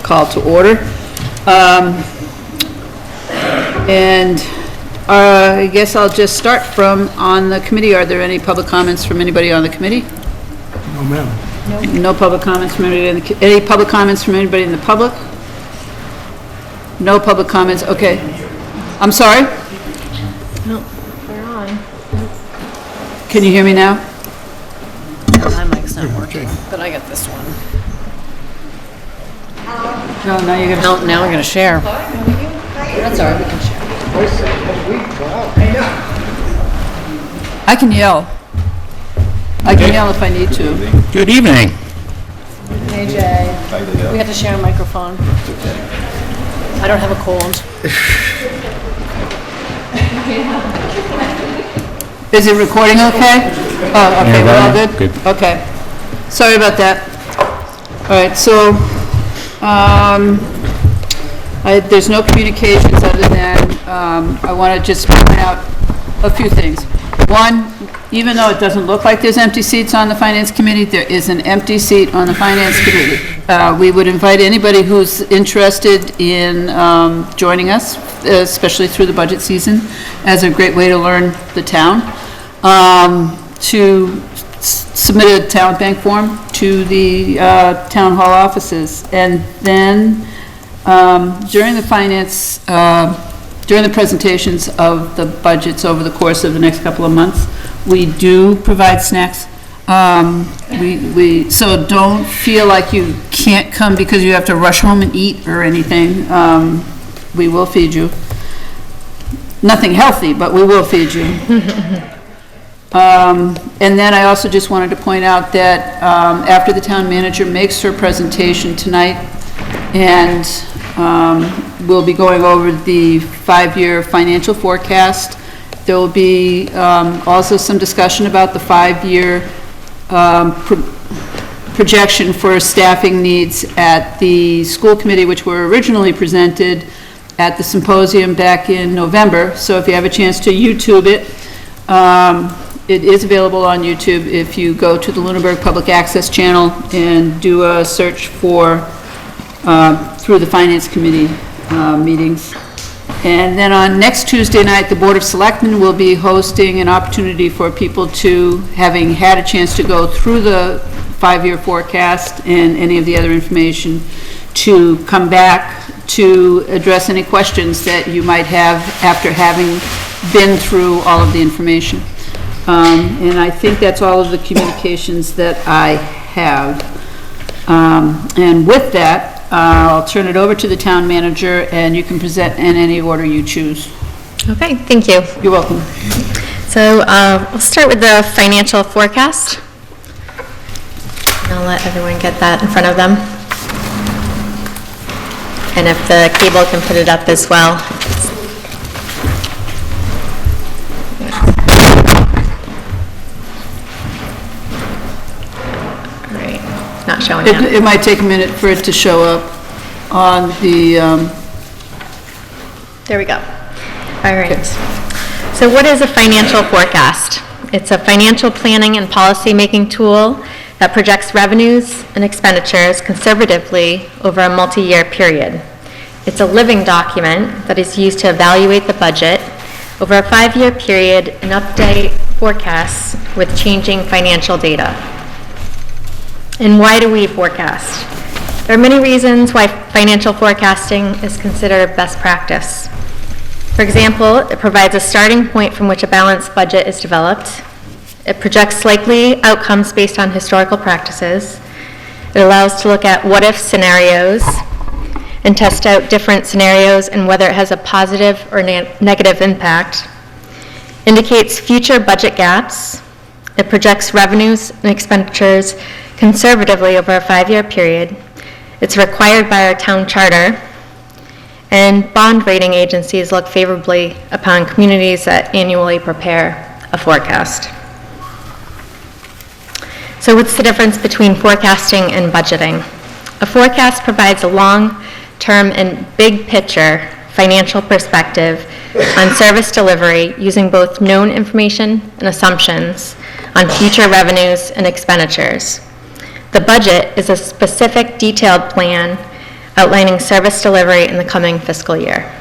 called to order. And I guess I'll just start from on the committee. Are there any public comments from anybody on the committee? No, ma'am. No public comments from anybody in the, any public comments from anybody in the public? No public comments, okay. I'm sorry? No, we're on. Can you hear me now? My mic's not working, but I got this one. No, now you're gonna. No, now we're gonna share. That's all right, we can share. I can yell. I can yell if I need to. Good evening. Hey Jay, we have to share a microphone. I don't have a cold. Is it recording okay? Oh, okay, Yeah, we're all right. good? Good. Okay. Sorry about that. All right, so, there's no communications other than, I want to just point out a few things. One, even though it doesn't look like there's empty seats on the Finance Committee, there is an empty seat on the Finance Committee. We would invite anybody who's interested in joining us, especially through the budget season, as a great way to learn the town, to submit a talent bank form to the town hall offices. And then during the presentations of the budgets over the course of the next couple of months, we do provide snacks. So don't feel like you can't come because you have to rush home and eat or anything. We will feed you. Nothing healthy, but we will feed you. And then I also just wanted to point out that after the town manager makes her presentation tonight, and we'll be going over the 5-year financial forecast. There will be also some discussion about the 5-year projection for staffing needs at the school committee, which were originally presented at the symposium back in November. So if you have a chance to YouTube it, it is available on YouTube if you go to the Lunenburg Public Access channel and do a search for through the Finance Committee meetings. And then on next Tuesday night, the Board of Selectmen will be hosting an opportunity for people to, having had a chance to go through the 5-year forecast and any of the other information, to come back to address any questions that you might have after having been through all of the information. And I think that's all of the communications that I have. And with that, I'll turn it over to the town manager, and you can present in any order you choose. Okay, thank you. You're welcome. So we'll start with the financial forecast. I'll let everyone get that in front of them. And if the cable can put it up as well. All right, not showing yet. It might take a minute for it to show up on the, There we go. All right. So what is a financial forecast? It's a financial planning and policy-making tool that projects revenues and expenditures conservatively over a multi-year period. It's a living document that is used to evaluate the budget over a 5-year period and update forecasts with changing financial data. And why do we forecast? There are many reasons why financial forecasting is considered best practice. For example, it provides a starting point from which a balanced budget is developed. It projects likely outcomes based on historical practices. It allows to look at what-if scenarios and test out different scenarios and whether it has a positive or negative impact. Indicates future budget gaps. It projects revenues and expenditures conservatively over a 5-year period. It's required by our town charter. And bond rating agencies look favorably upon communities that annually prepare a forecast. So what's the difference between forecasting and budgeting? A forecast provides a long-term and big picture financial perspective on service delivery using both known information and assumptions on future revenues and expenditures. The budget is a specific detailed plan outlining service delivery in the coming fiscal year.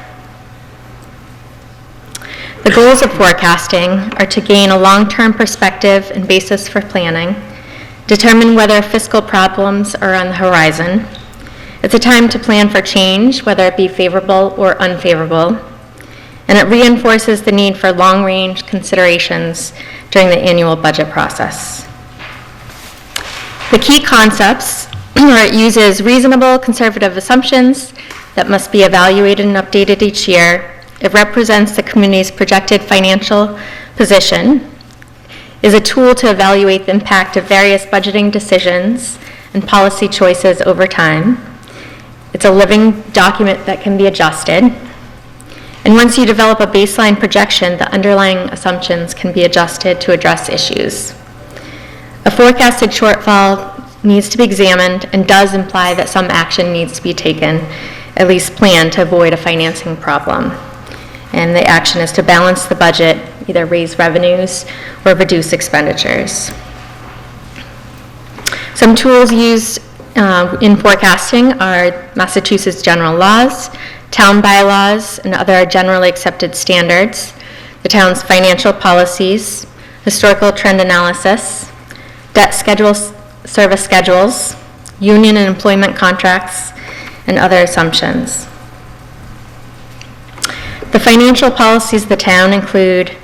The goals of forecasting are to gain a long-term perspective and basis for planning, determine whether fiscal problems are on the horizon. It's a time to plan for change, whether it be favorable or unfavorable, and it reinforces the need for long-range considerations during the annual budget process. The key concepts are it uses reasonable conservative assumptions that must be evaluated and updated each year. It represents the community's projected financial position, is a tool to evaluate the impact of various budgeting decisions and policy choices over time. It's a living document that can be adjusted. And once you develop a baseline projection, the underlying assumptions can be adjusted to address issues. A forecasted shortfall needs to be examined and does imply that some action needs to be taken, at least planned, to avoid a financing problem. And the action is to balance the budget, either raise revenues or reduce expenditures. Some tools used in forecasting are Massachusetts general laws, town bylaws, and other generally accepted standards, the town's financial policies, historical trend analysis, debt schedules, service schedules, union and employment contracts, and other assumptions. The financial policies of the town include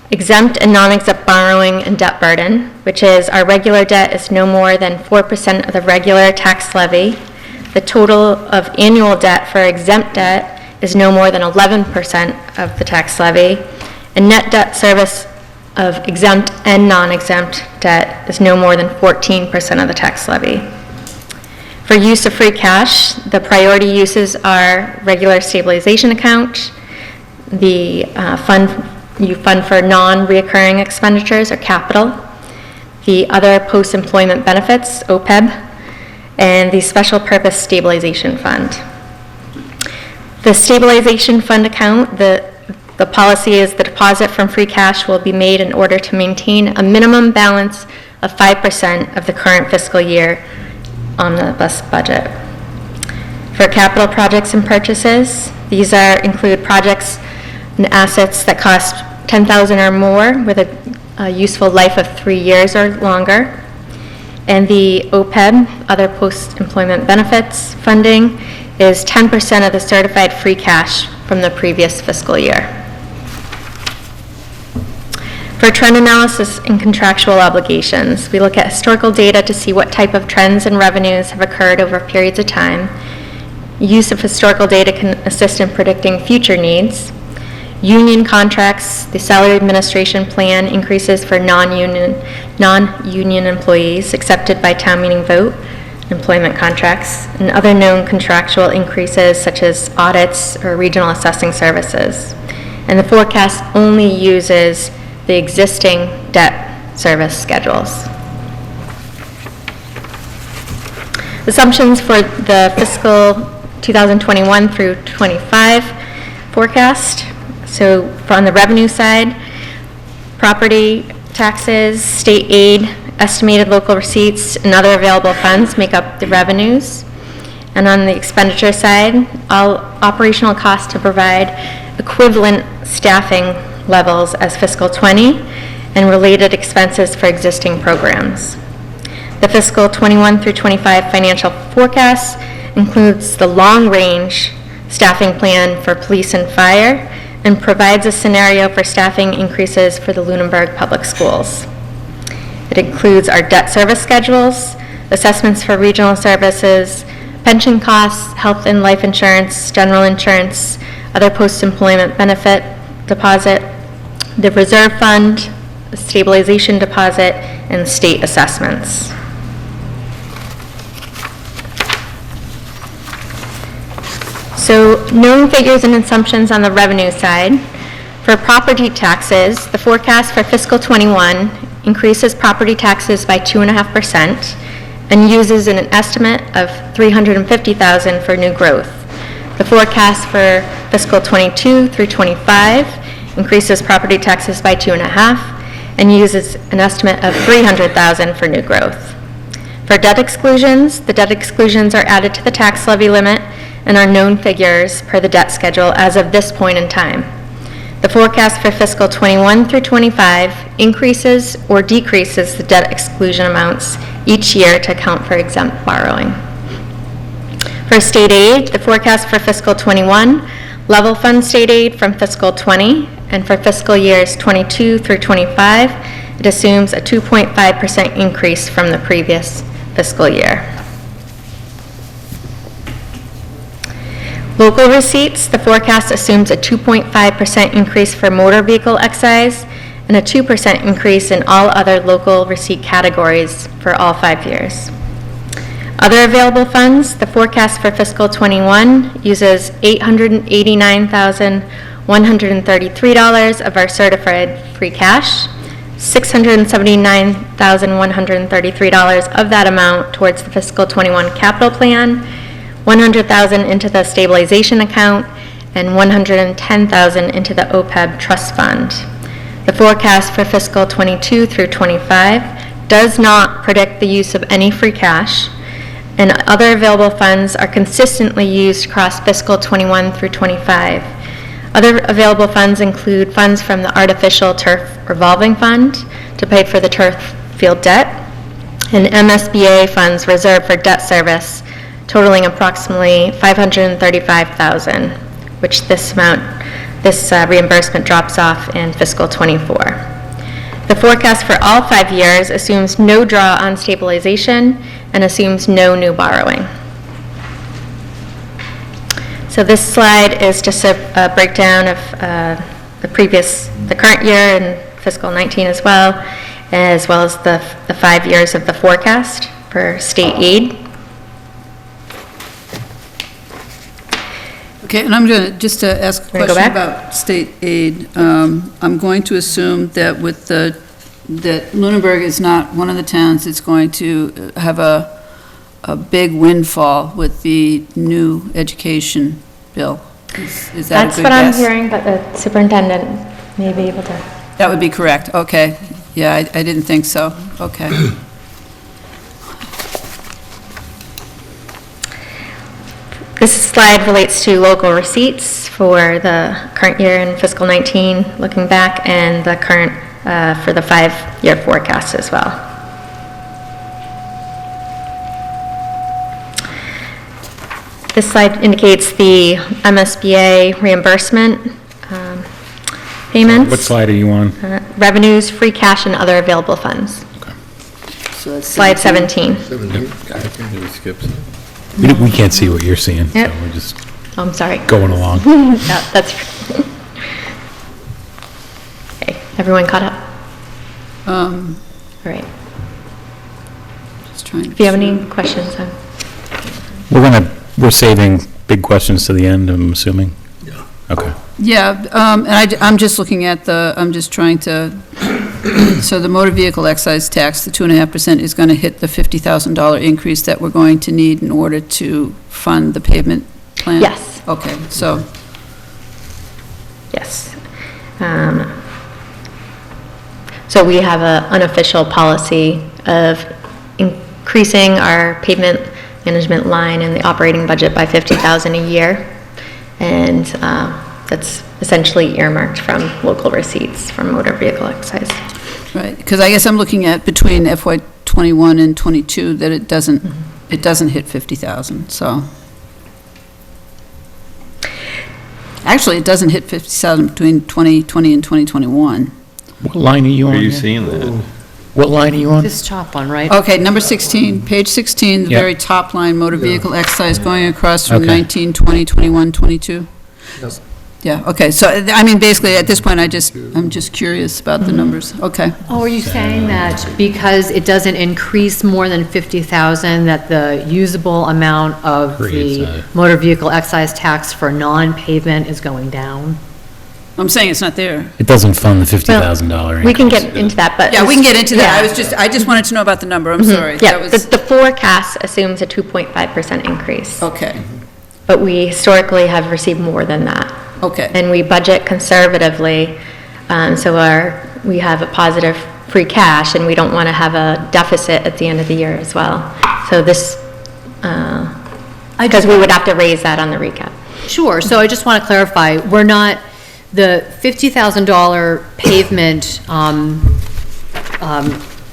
exempt and non-exempt borrowing and debt burden, which is our regular debt is no more than 4% of the regular tax levy. The total of annual debt for exempt debt is no more than 11% of the tax levy, and net debt service of exempt and non-exempt debt is no more than 14% of the tax levy. For use of free cash, the priority uses are regular stabilization account, the you fund for non-reoccurring expenditures or capital, the other post-employment benefits, OPEB, and the special purpose stabilization fund. The stabilization fund account, the policy is the deposit from free cash will be made in order to maintain a minimum balance of 5% of the current fiscal year omnibus budget. For capital projects and purchases, these include projects and assets that cost $10,000 or more with a useful life of 3 years or longer. And the OPEB, other post-employment benefits funding, is 10% of the certified free cash from the previous fiscal year. For trend analysis and contractual obligations, we look at historical data to see what type of trends and revenues have occurred over periods of time. Use of historical data can assist in predicting future needs. Union contracts, the salary administration plan increases for non-union employees accepted by town meeting vote, employment contracts, and other known contractual increases such as audits or regional assessing services. And the forecast only uses the existing debt service schedules. Assumptions for the fiscal 2021 through 25 forecast. So on the revenue side, property taxes, state aid, estimated local receipts, and other available funds make up the revenues. And on the expenditure side, all operational costs to provide equivalent staffing levels as fiscal 20 and related expenses for existing programs. The fiscal 21 through 25 financial forecast includes the long-range staffing plan for police and fire and provides a scenario for staffing increases for the Lunenburg Public Schools. It includes our debt service schedules, assessments for regional services, pension costs, health and life insurance, general insurance, other post-employment benefit deposit, the reserve fund, the stabilization deposit, and state assessments. So known figures and assumptions on the revenue side. For property taxes, the forecast for fiscal 21 increases property taxes by 2.5% and uses an estimate of $350,000 for new growth. The forecast for fiscal 22 through 25 increases property taxes by 2.5% and uses an estimate of $300,000 for new growth. For debt exclusions, the debt exclusions are added to the tax levy limit and are known figures per the debt schedule as of this point in time. The forecast for fiscal 21 through 25 increases or decreases the debt exclusion amounts each year to account for exempt borrowing. For state aid, the forecast for fiscal 21 level fund state aid from fiscal 20, and for fiscal years 22 through 25, it assumes a 2.5% increase from the previous fiscal year. Local receipts, the forecast assumes a 2.5% increase for motor vehicle excise and a 2% increase in all other local receipt categories for all 5 years. Other available funds, the forecast for fiscal 21 uses $889,133 of our certified free cash, $679,133 of that amount towards the fiscal 21 capital plan, $100,000 into the stabilization account, and $110,000 into the OPEB trust fund. The forecast for fiscal 22 through 25 does not predict the use of any free cash, and other available funds are consistently used across fiscal 21 through 25. Other available funds include funds from the Artificial Turf Revolving Fund to pay for the turf field debt, and MSBA funds reserved for debt service totaling approximately $535,000, which this reimbursement drops off in fiscal 24. The forecast for all 5 years assumes no draw on stabilization and assumes no new borrowing. So this slide is just a breakdown of the current year and fiscal 19 as well as the 5 years of the forecast for state aid. Okay, and I'm going to, just to ask a Wanna go question back? about state aid. I'm going to assume that that Lunenburg is not one of the towns that's going to have a big windfall with the new education bill. Is that a That's good what I'm guess? hearing, but the superintendent may be able to. That would be correct, okay. Yeah, I didn't think so, okay. This slide relates to local receipts for the current year in fiscal 19, looking back, and the current for the 5-year forecast as well. This slide indicates the MSBA reimbursement payments. What slide are you on? Revenues, free cash, and other available funds. So that's Slide 17. We can't see what you're seeing, so Yep. we're just Oh, I'm sorry. going along. Yeah, that's. Okay, everyone caught up? All right. Just trying to. If you have any questions, We're saving big questions to the end, I'm assuming? Yeah. Okay. Yeah, and I'm just looking at I'm just trying to, so the motor vehicle excise tax, the 2.5% is going to hit the $50,000 increase that we're going to need in order to fund the pavement plan? Yes. Okay, so, yes. So we have an unofficial policy of increasing our pavement management line in the operating budget by $50,000 a year. And that's essentially earmarked from local receipts from motor vehicle excise. right, because I guess I'm looking at between FY '21 and '22 that it doesn't hit 50,000, so. Actually, it doesn't hit 50,000 between 2020 and 2021. What line are you on? Are you here? seeing that? What line are you on? This top one, right? Okay, number 16, page 16, the Yeah. very top line, motor vehicle excise going across from Okay. 19, 20, 21, 22. Yeah, okay, so, I mean, basically, at this point, I'm just curious about the numbers, okay. Oh, are you saying that because it doesn't increase more than 50,000, that the usable amount of Creates the a- motor vehicle excise tax for non-pavement is going down? I'm saying it's not there. It doesn't fund the $50,000 We can increase. get into that, but. Yeah, we can get into that, Yeah. I just wanted to know about the number, I'm sorry. Yeah, That was- the forecast assumes a 2.5% increase, Okay, but we historically have received more than that. okay, And we budget conservatively, so we have a positive free cash, and we don't want to have a deficit at the end of the year as well. So this, because we would have to raise that on the recap. Sure, so I just want to clarify, we're not, the $50,000 pavement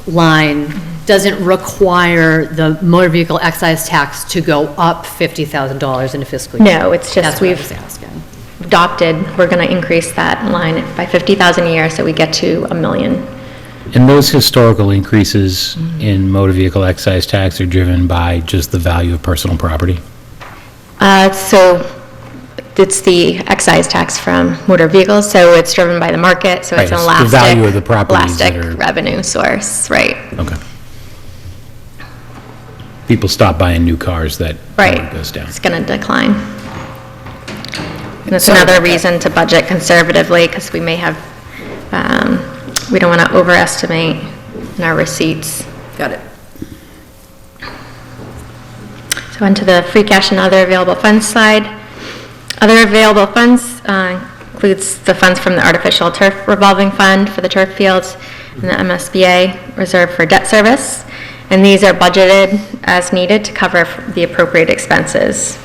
line doesn't require the motor vehicle excise tax to go up $50,000 in a fiscal year. No, it's just That's what I was we've asking. adopted, we're going to increase that line by 50,000 a year, so we get to $1 million. And those historical increases in motor vehicle excise tax are driven by just the value of personal property? So it's the excise tax from motor vehicles, so it's driven by the market, so it's an Right, it's the value of the properties that elastic are- revenue source, right? Okay. People stop buying new cars, that Right. number goes down. It's going to decline. And it's another reason to budget conservatively, because we may have, we don't want to overestimate in our receipts. Got it. So onto the free cash and other available funds slide. Other available funds includes the funds from the artificial turf revolving fund for the turf fields and the MSBA reserve for debt service. And these are budgeted as needed to cover the appropriate expenses.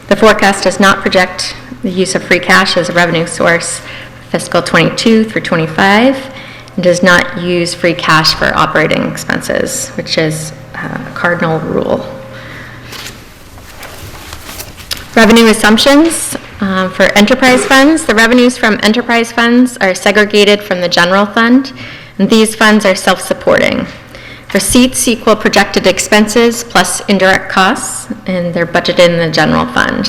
The forecast does not project the use of free cash as a revenue source for fiscal 22 through 25, and does not use free cash for operating expenses, which is a cardinal rule. Revenue assumptions for enterprise funds. The revenues from enterprise funds are segregated from the general fund, and these funds are self-supporting. Receipts equal projected expenses plus indirect costs, and they're budgeted in the general fund.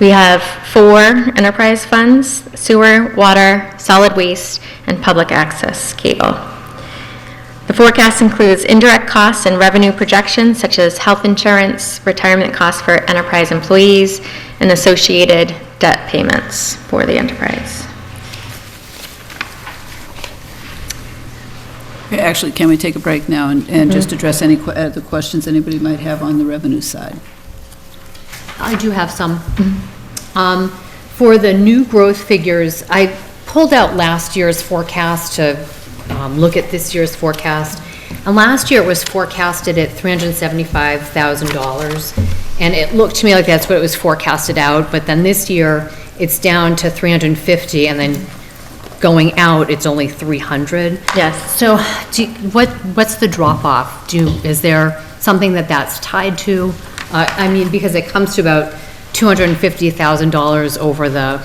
We have 4 enterprise funds: sewer, water, solid waste, and public access cable. The forecast includes indirect costs and revenue projections such as health insurance, retirement costs for enterprise employees, and associated debt payments for the enterprise. Okay, actually, can we take a break now and just address any other questions anybody might have on the revenue side? I do have some. For the new growth figures, I pulled out last year's forecast to look at this year's forecast. And last year it was forecasted at $375,000. And it looked to me like that's what it was forecasted out, but then this year it's down to 350, and then going out, it's only 300. Yes. So what's the drop off? Is there something that's tied to? I mean, because it comes to about $250,000 over the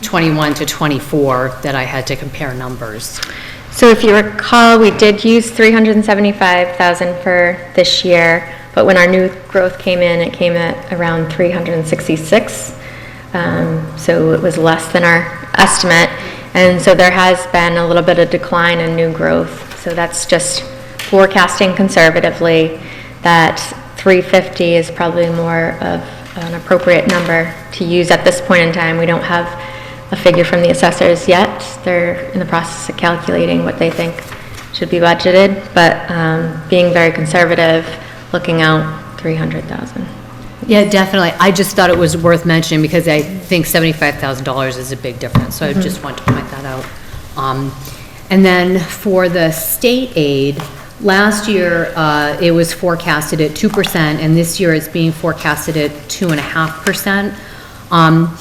21 to 24 that I had to compare numbers. So if you recall, we did use $375,000 for this year, but when our new growth came in, it came at around $366,000. So it was less than our estimate. And so there has been a little bit of decline in new growth. So that's just forecasting conservatively that 350 is probably more of an appropriate number to use at this point in time. We don't have a figure from the assessors yet. They're in the process of calculating what they think should be budgeted, but being very conservative, looking out 300,000. Yeah, definitely. I just thought it was worth mentioning because I think $75,000 is a big difference, so I just want to point that out. And then for the state aid, last year it was forecasted at 2%, and this year it's being forecasted at 2.5%. I'm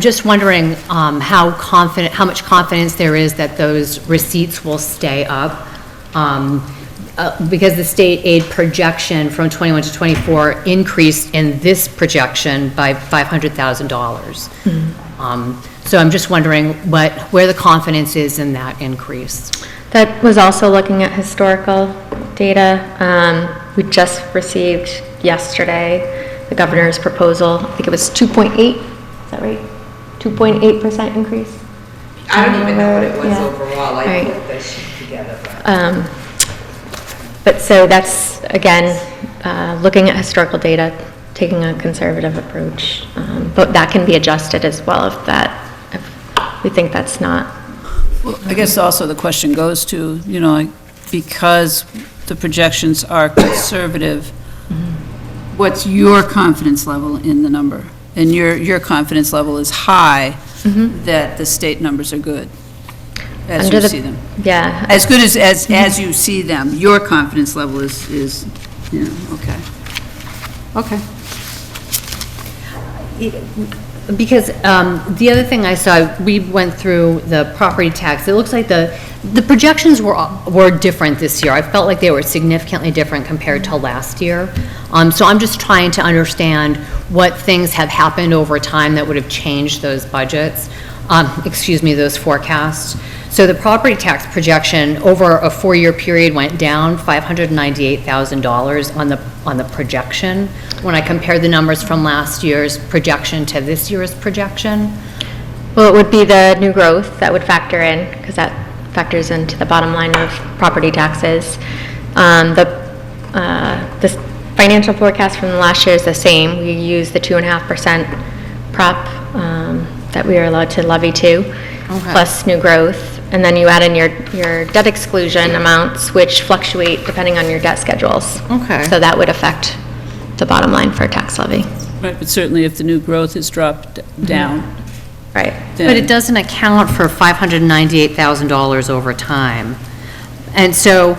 just wondering how much confidence there is that those receipts will stay up. Because the state aid projection from 21 to 24 increased in this projection by $500,000. So I'm just wondering where the confidence is in that increase. That was also looking at historical data. We just received yesterday the governor's proposal. I think it was 2.8, is that right? 2.8% increase? I don't even know what it was Yeah. overall. I Right. put this sheet together, but. But so that's, again, looking at historical data, taking a conservative approach. But that can be adjusted as well if we think that's not. Well, I guess also the question goes to, like, because the projections are conservative, what's your confidence level in the number? And your confidence level is high that the state numbers are good. as Under you the- see them. Yeah. As good as you see them, your confidence level is, okay. Okay. Because the other thing I saw, we went through the property tax, it looks like the projections were different this year. I felt like they were significantly different compared to last year. So I'm just trying to understand what things have happened over time that would have changed those budgets, those forecasts. So the property tax projection over a 4-year period went down $598,000 on the projection, when I compared the numbers from last year's projection to this year's projection. Well, it would be the new growth that would factor in, because that factors into the bottom line of property taxes. The financial forecast from last year is the same. We use the 2.5% prop that we are allowed to levy to, plus new growth. And then you add in your debt exclusion amounts, which fluctuate depending on your debt schedules. Okay. So that would affect the bottom line for tax levy. Right, but certainly if the new growth is dropped down, Right. then. But it doesn't account for $598,000 over time. And so,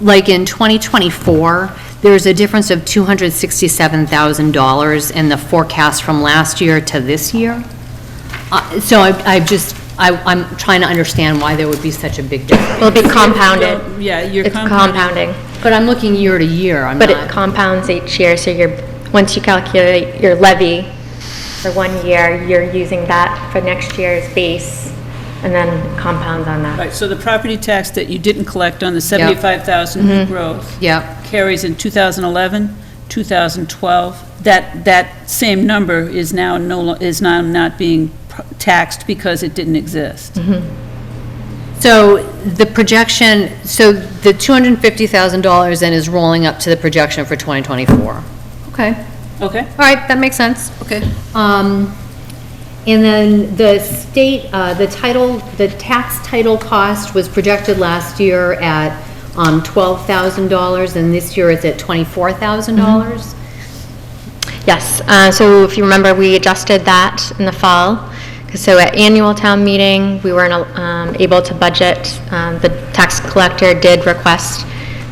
like in 2024, there's a difference of $267,000 in the forecast from last year to this year. So I'm trying to understand why there would be such a big difference. Will be compounded. Yeah, you're It's compounding. But I'm looking year to year, I'm But it not. compounds each year, so once you calculate your levy for 1 year, you're using that for next year's base, and then compounds on that. Right, so the property tax that you didn't collect on the 75,000 new growth Yep, carries in 2011, 2012. That same number is now not being taxed because it didn't exist. so the projection, so the $250,000 then is rolling up to the projection for 2024. Okay, Okay? all right, that makes sense. Okay. And then the state, the tax title cost was projected last year at $12,000, and this year it's at $24,000. Yes, so if you remember, we adjusted that in the fall. So at annual town meeting, we weren't able to budget. The tax collector did request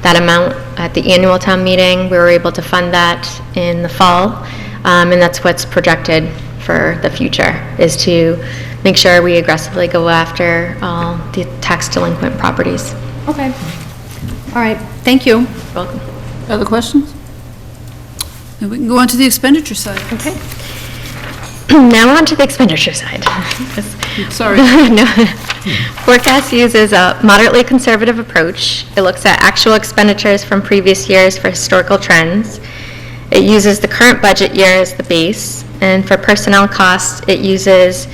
that amount at the annual town meeting. We were able to fund that in the fall, and that's what's projected for the future, is to make sure we aggressively go after all the tax delinquent properties. Okay. All right, thank you. Welcome. Other questions? And we can go on to the expenditure side. Okay. Now on to the expenditure side. Sorry. No. Forecast uses a moderately conservative approach. It looks at actual expenditures from previous years for historical trends. It uses the current budget year as the base, and for personnel costs, it uses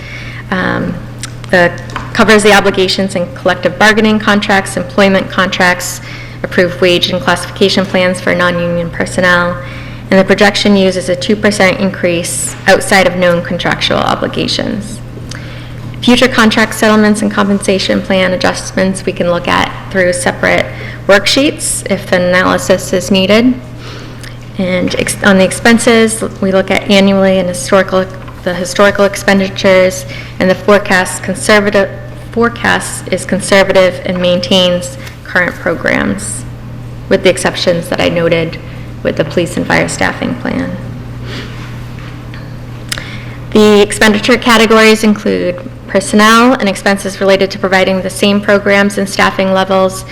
covers the obligations in collective bargaining contracts, employment contracts, approved wage and classification plans for non-union personnel, and the projection uses a 2% increase outside of known contractual obligations. Future contract settlements and compensation plan adjustments we can look at through separate worksheets if the analysis is needed. And on the expenses, we look at annually and the historical expenditures, and the forecast is conservative and maintains current programs, with the exceptions that I noted with the police and fire staffing plan. The expenditure categories include personnel and expenses related to providing the same programs and staffing levels,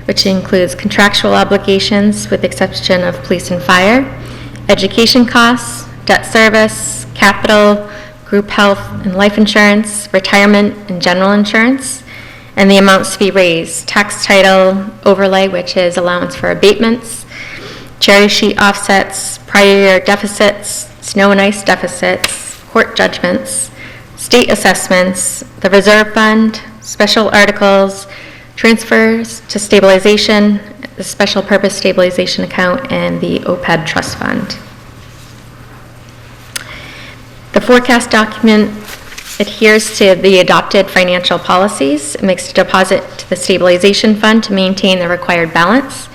which includes contractual obligations with the exception of police and fire, education costs, debt service, capital, group health and life insurance, retirement and general insurance, and the amounts to be raised: tax title overlay, which is allowance for abatements, cherry sheet offsets, prior year deficits, snow and ice deficits, court judgments, state assessments, the reserve fund, special articles, transfers to stabilization, the special purpose stabilization account, and the OPEB trust fund. The forecast document adheres to the adopted financial policies. It makes a deposit to the stabilization fund to maintain the required balance,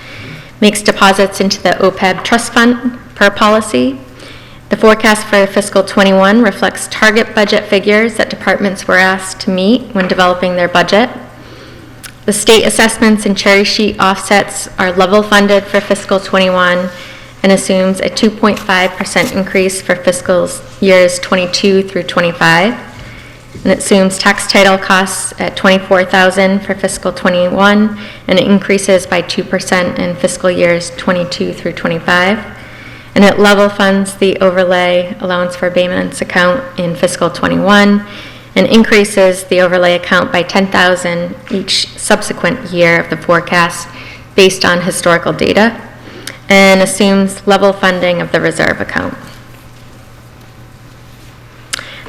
makes deposits into the OPEB trust fund per policy, The forecast for fiscal '21 reflects target budget figures that departments were asked to meet when developing their budget. The state assessments and cherry sheet offsets are level funded for fiscal '21 and assumes a 2.5% increase for fiscal years '22 through '25. And it assumes tax title costs at $24,000 for fiscal '21 and it increases by 2% in fiscal years '22 through '25. And it level funds the overlay allowance for abatements account in fiscal '21 and increases the overlay account by $10,000 each subsequent year of the forecast based on historical data, and assumes level funding of the reserve account.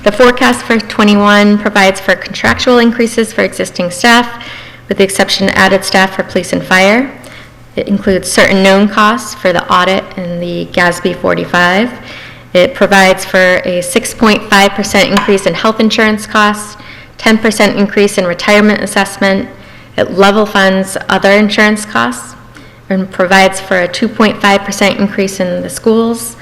The forecast for '21 provides for contractual increases for existing staff, with the exception of added staff for police and fire. It includes certain known costs for the audit and the GASB 45. It provides for a 6.5% increase in health insurance costs, 10% increase in retirement assessment. It level funds other insurance costs and provides for a 2.5% increase in the schools,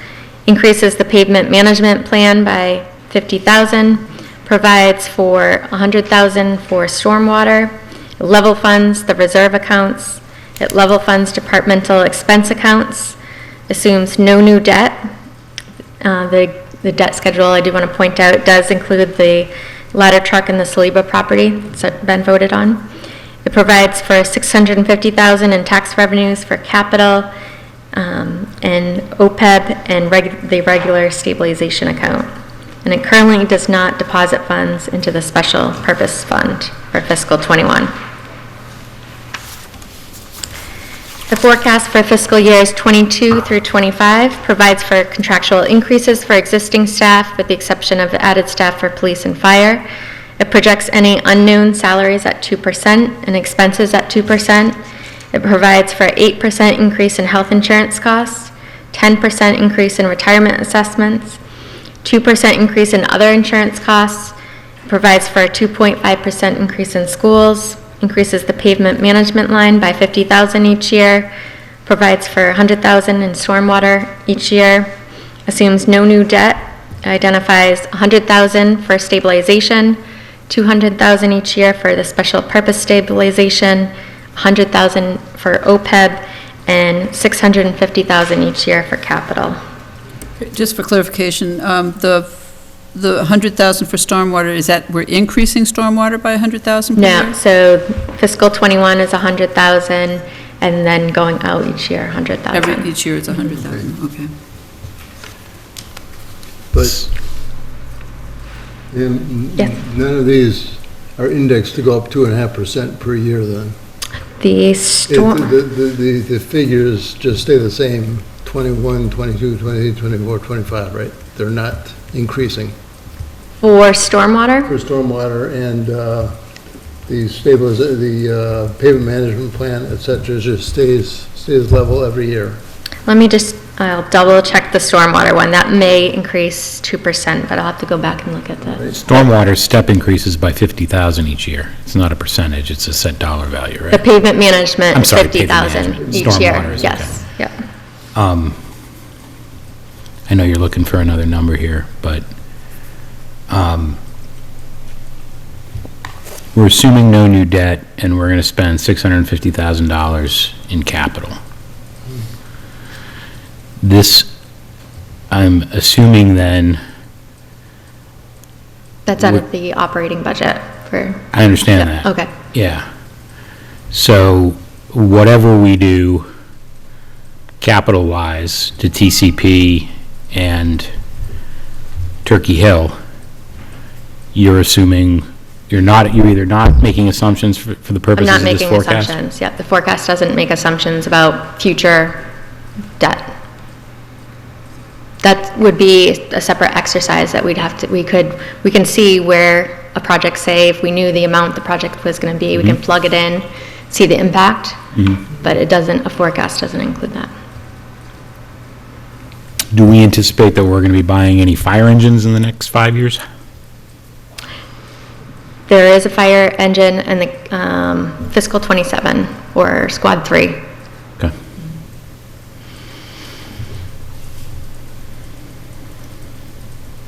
increases the pavement management plan by $50,000, provides for $100,000 for stormwater, it level funds the reserve accounts, it level funds departmental expense accounts, assumes no new debt. The debt schedule, I do want to point out, does include the ladder truck and the Saliba property that's been voted on. It provides for $650,000 in tax revenues for capital and OPEB and the regular stabilization account. And it currently does not deposit funds into the special purpose fund for fiscal '21. The forecast for fiscal years '22 through '25 provides for contractual increases for existing staff with the exception of added staff for police and fire. It projects any unknown salaries at 2% and expenses at 2%. It provides for an 8% increase in health insurance costs, 10% increase in retirement assessments, 2% increase in other insurance costs. It provides for a 2.5% increase in schools, increases the pavement management line by $50,000 each year, provides for $100,000 in stormwater each year, assumes no new debt, identifies $100,000 for stabilization, $200,000 each year for the special purpose stabilization, $100,000 for OPEB, and $650,000 each year for capital. Just for clarification, the $100,000 for stormwater, is that we're increasing stormwater by $100,000 per No, year? so fiscal '21 is $100,000, and then going out each year, $100,000. Each year it's $100,000, okay. But Yes. none of these are indexed to go up 2.5% per year then? The storm, The figures just stay the same, 21, 22, 23, 24, 25, right? They're not increasing for stormwater? for stormwater and the pavement management plan, et cetera, just stays level every year. Let me just, I'll double check the stormwater one. That may increase 2%, but I'll have to go back and look at that. Stormwater step increases by 50,000 each year. It's not a percentage, it's a set dollar value, The right? pavement management I'm is sorry, pavement 50,000 management. each year. Stormwater is Yes, yeah. I know you're looking for another number here, but we're assuming no new debt, and we're going to spend $650,000 in capital. This, I'm assuming then, That's out of the operating budget for, I understand that. okay. Yeah. So whatever we do capital-wise to TCP and Turkey Hill, you're assuming, you're either not making assumptions for the I'm purposes not of this making forecast? assumptions. Yeah, the forecast doesn't make assumptions about future debt. That would be a separate exercise that we'd have to, we can see where a project, say, if we knew the amount the project was going to be, we can plug it in, see the impact, but it doesn't, a forecast doesn't include that. Do we anticipate that we're going to be buying any fire engines in the next 5 years? There is a fire engine in the fiscal '27 or squad 3. Okay.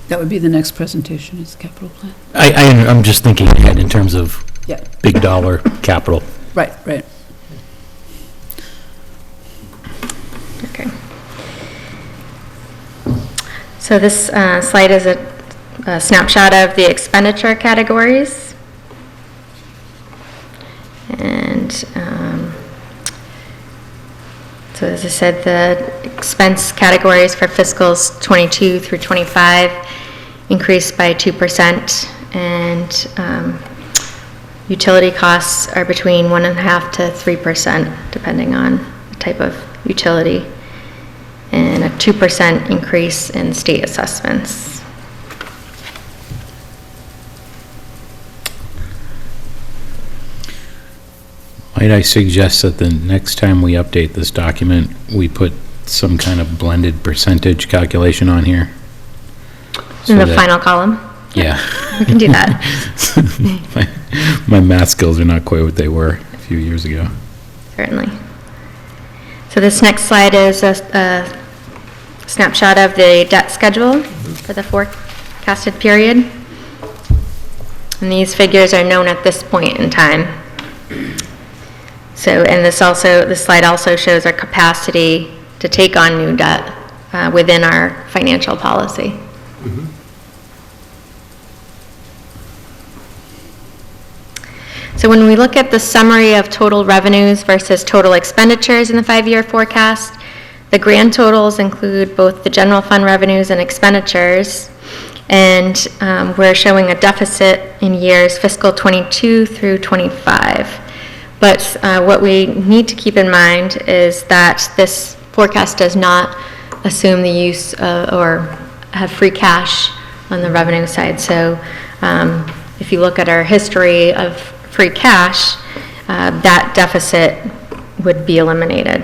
That would be the next presentation, is the capital plan. I'm just thinking ahead in terms of Yeah. big dollar capital. Right, right. Okay. So this slide is a snapshot of the expenditure categories. And so as I said, the expense categories for fiscals 22 through 25 increased by 2%, and utility costs are between 1.5% to 3%, depending on the type of utility, and a 2% increase in state assessments. Might I suggest that the next time we update this document, we put some kind of blended percentage calculation on here? In So the that- final column, Yeah. we can do that. My math skills are not quite what they were a few years ago. Certainly. So this next slide is a snapshot of the debt schedule for the forecasted period. And these figures are known at this point in time. So, and this slide also shows our capacity to take on new debt within our financial policy. So when we look at the summary of total revenues versus total expenditures in the 5-year forecast, the grand totals include both the general fund revenues and expenditures. And we're showing a deficit in years fiscal 22 through 25. But what we need to keep in mind is that this forecast does not assume the use or have free cash on the revenue side. So if you look at our history of free cash, that deficit would be eliminated.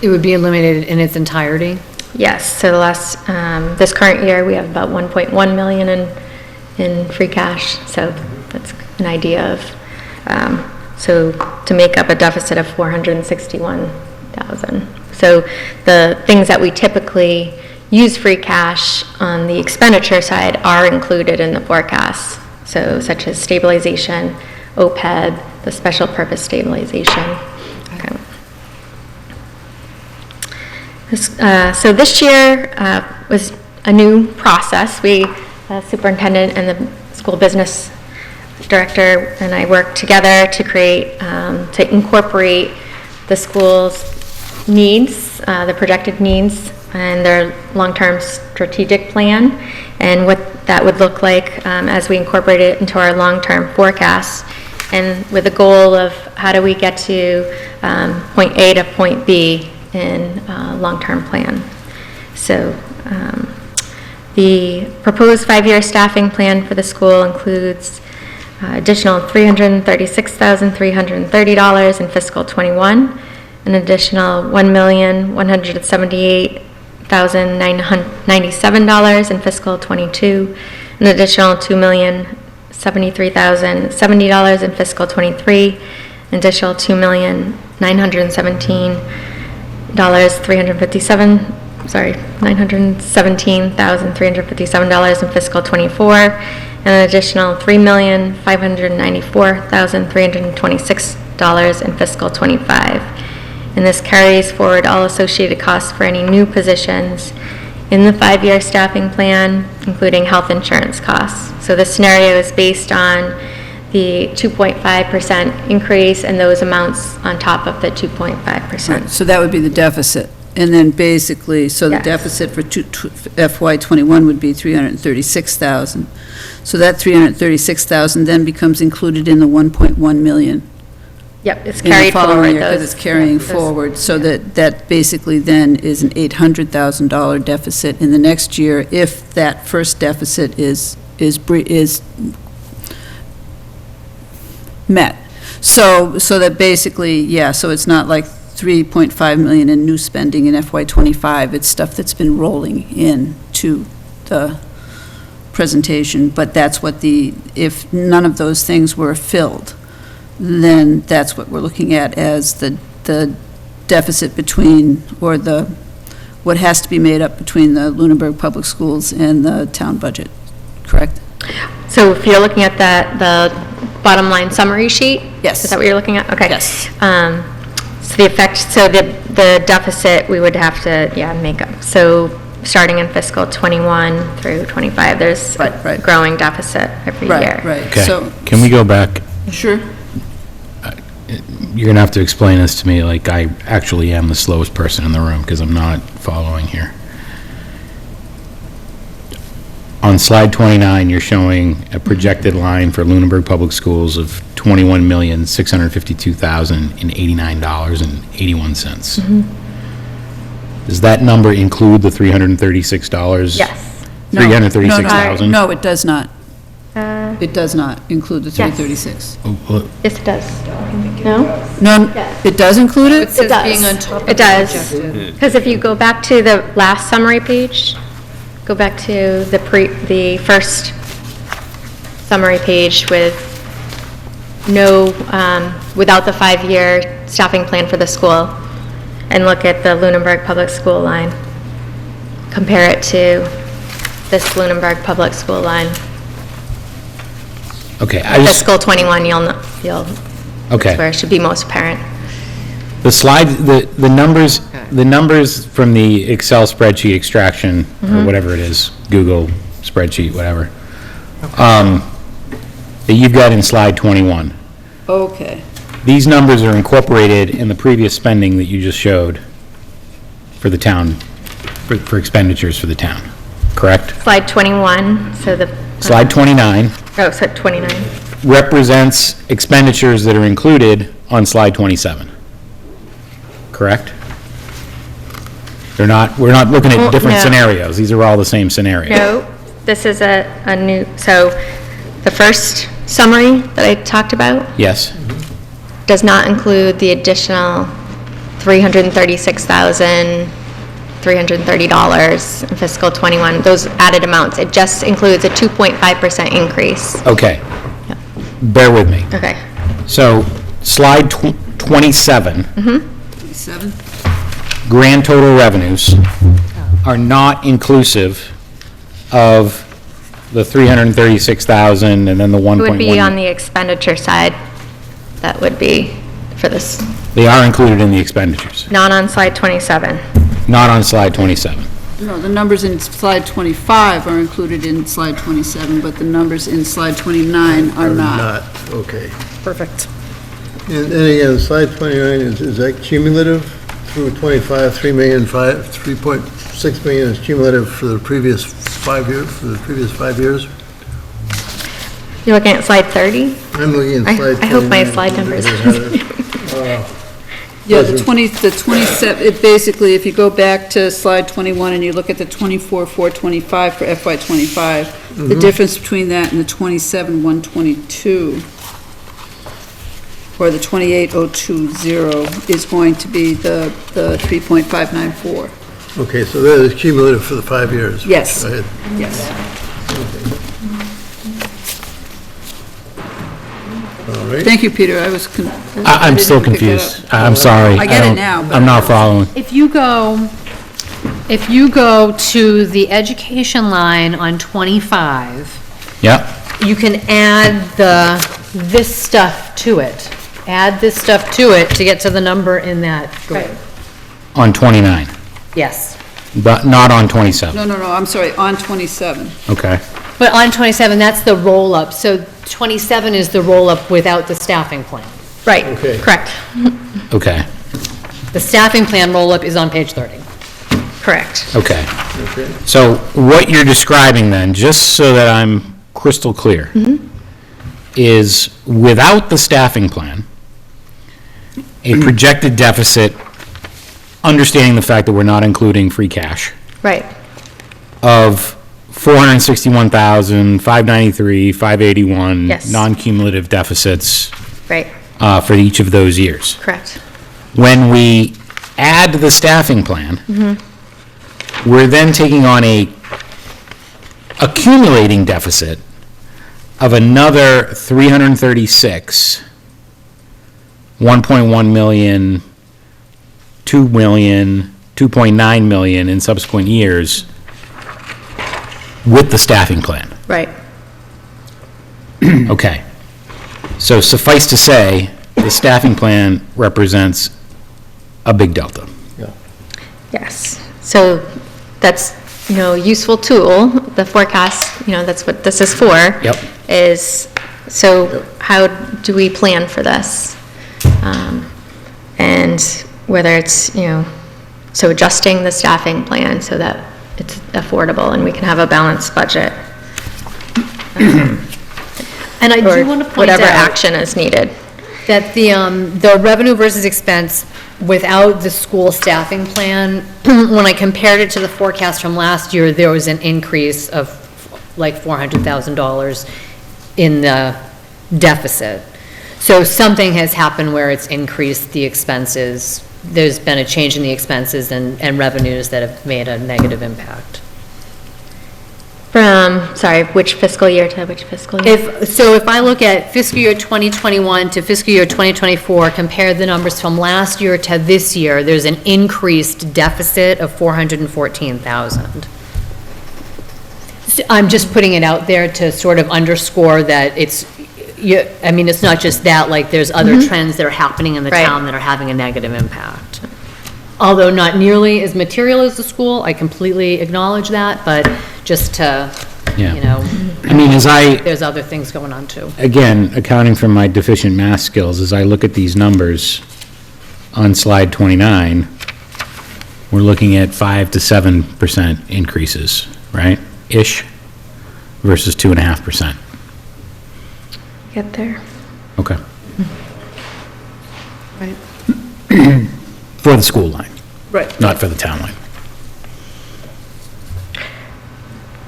It would be eliminated in its entirety? Yes, so this current year, we have about 1.1 million in free cash, so that's an idea of, so to make up a deficit of 461,000. So the things that we typically use free cash on the expenditure side are included in the forecast, so such as stabilization, OPEB, the special purpose stabilization. Okay. So this year was a new process. We, superintendent and the school business director and I worked together to create, to incorporate the school's needs, the projected needs, and their long-term strategic plan, and what that would look like as we incorporate it into our long-term forecast, and with the goal of how do we get to point A to point B in long-term plan. So the proposed 5-year staffing plan for the school includes additional $336,330 in fiscal 21, an additional $1,178,997 in fiscal 22, an additional $2,073,070 in fiscal 23, an additional $917,357 in fiscal 24, and an additional $3,594,326 in fiscal 25. And this carries forward all associated costs for any new positions in the 5-year staffing plan, including health insurance costs. So this scenario is based on the 2.5% increase and those amounts on top of the 2.5%. So that would be the deficit. And then basically, so the Yes. deficit for FY '21 would be 336,000. So that 336,000 then bemes included in the 1.1 million. Yep, it's In the carried following forward. year, because those- it's carrying those- forward, so that basically then is an $800,000 deficit in the next year if that first deficit is met. So that basically, yeah, so it's not like 3.5 million in new spending in FY '25, it's stuff that's been rolling in to the presentation, but that's what if none of those things were filled, then that's what we're looking at as the deficit between, or what has to be made up between the Lunenburg Public Schools and the town budget, correct? So if you're looking at the bottom line summary sheet? Yes. Is that what you're looking at? Okay. Yes. So the effect, so the deficit, we would have to, make up. So starting in fiscal '21 through '25, there's a Right. growing deficit every year. Right, Okay, so, can we go back? sure. You're gonna have to explain this to me, like I actually am the slowest person in the room, because I'm not following here. On slide 29, you're showing a projected line for Lunenburg Public Schools of $21,652,089.81. Does that number include the $336? Yes. No, $336,000? No, it does not. It does not include the Yes. 336. Yes, it does. No? No, it does include it? It does. It does. Because if you go back to the last summary page, go back to the first summary page with without the 5-year staffing plan for the school, and look at the Lunenburg Public School line. Compare it to this Lunenburg Public School line. Okay, I just, Fiscal '21, you'll, okay. where it should be most apparent. The slide, the numbers from the Excel spreadsheet extraction, or whatever it is, Google spreadsheet, whatever, that you've got in slide 21. Okay. These numbers are incorporated in the previous spending that you just showed for the town, for expenditures for the town, correct? Slide 21, so Slide 29 oh, so 29. represents expenditures that are included on slide 27, correct? We're not looking at different No. scenarios. These are all the same scenarios. No, this is a new, so the first summary that I talked about Yes? does not include the additional $336,330 in fiscal '21, those added amounts. It just includes a 2.5% increase. Okay. Bear with me. Okay. So, slide 27, 7? grand total revenues are not inclusive of the 336,000 and then the 1.1. It would be on the expenditure side. That would be for this, They are included in the expenditures, not on slide 27. not on slide 27. No, the numbers in slide 25 are included in slide 27, but the numbers in slide 29 are not. Okay. Perfect. And again, slide 29, is that cumulative through 25, 3.6 million is cumulative for the previous 5 years, You're looking at slide 30? I'm looking at slide 29. I hope my slide numbers. Yeah, the 27, it basically, if you go back to slide 21 and you look at the 24,425 for FY '25, the difference between that and the 27,122, or the 28,020 is going to be the 3.594. Okay, so that is cumulative for the 5 years. Yes. Go ahead. Yes. All right. Thank you, Peter, I was. I'm still didn't pick that confused. up. I'm sorry. I get it don't- now, but- I'm not following. If you go to the education line on 25, Yep, you can add this stuff to it. Add this stuff to it to get to the number in that grid. on 29, Yes. but not on 27. No, I'm sorry, on 27. Okay, But on 27, that's the roll-up. So 27 is the roll-up without the staffing plan. Right, Okay. correct, okay, The staffing plan roll-up is on page 30. correct. okay. Okay. So what you're describing then, just so that I'm crystal clear, is without the staffing plan, a projected deficit, understanding the fact that we're not including free cash, Right, of 461,593, 581 Yes. non-cumulative deficits right, for each of those years. correct. When we add the staffing plan, we're then taking on a accumulating deficit of another 336, 1.1 million, 2 million, 2.9 million in subsequent years with the staffing plan. Right. Okay. So suffice to say, the staffing plan represents a big delta. Yes. So that's, useful tool, the forecast, that's what this is for. Yep. So how do we plan for this? And whether it's, so adjusting the staffing plan so that it's affordable and we can have a balanced budget. And I do want to point Whatever out action is needed. that the revenue versus expense without the school staffing plan, when I compared it to the forecast from last year, there was an increase of like $400,000 in the deficit. So something has happened where it's increased the expenses. There's been a change in the expenses and revenues that have made a negative impact. From, which fiscal year to which fiscal year? If I look at fiscal year 2021 to fiscal year 2024, compare the numbers from last year to this year, there's an increased deficit of 414,000. So I'm just putting it out there to sort of underscore that it's not just that, like, there's other trends that are happening in the Right. town that are having a negative impact. Although not nearly as material as the school, I completely acknowledge that, but just to, Yeah. I mean, there's other things going on too. again, accounting for my deficient math skills, as I look at these numbers on slide 29, we're looking at 5 to 7% increases, right? Ish, versus 2.5%. Get there. Okay. Right. For the school line, Right. not for the town line.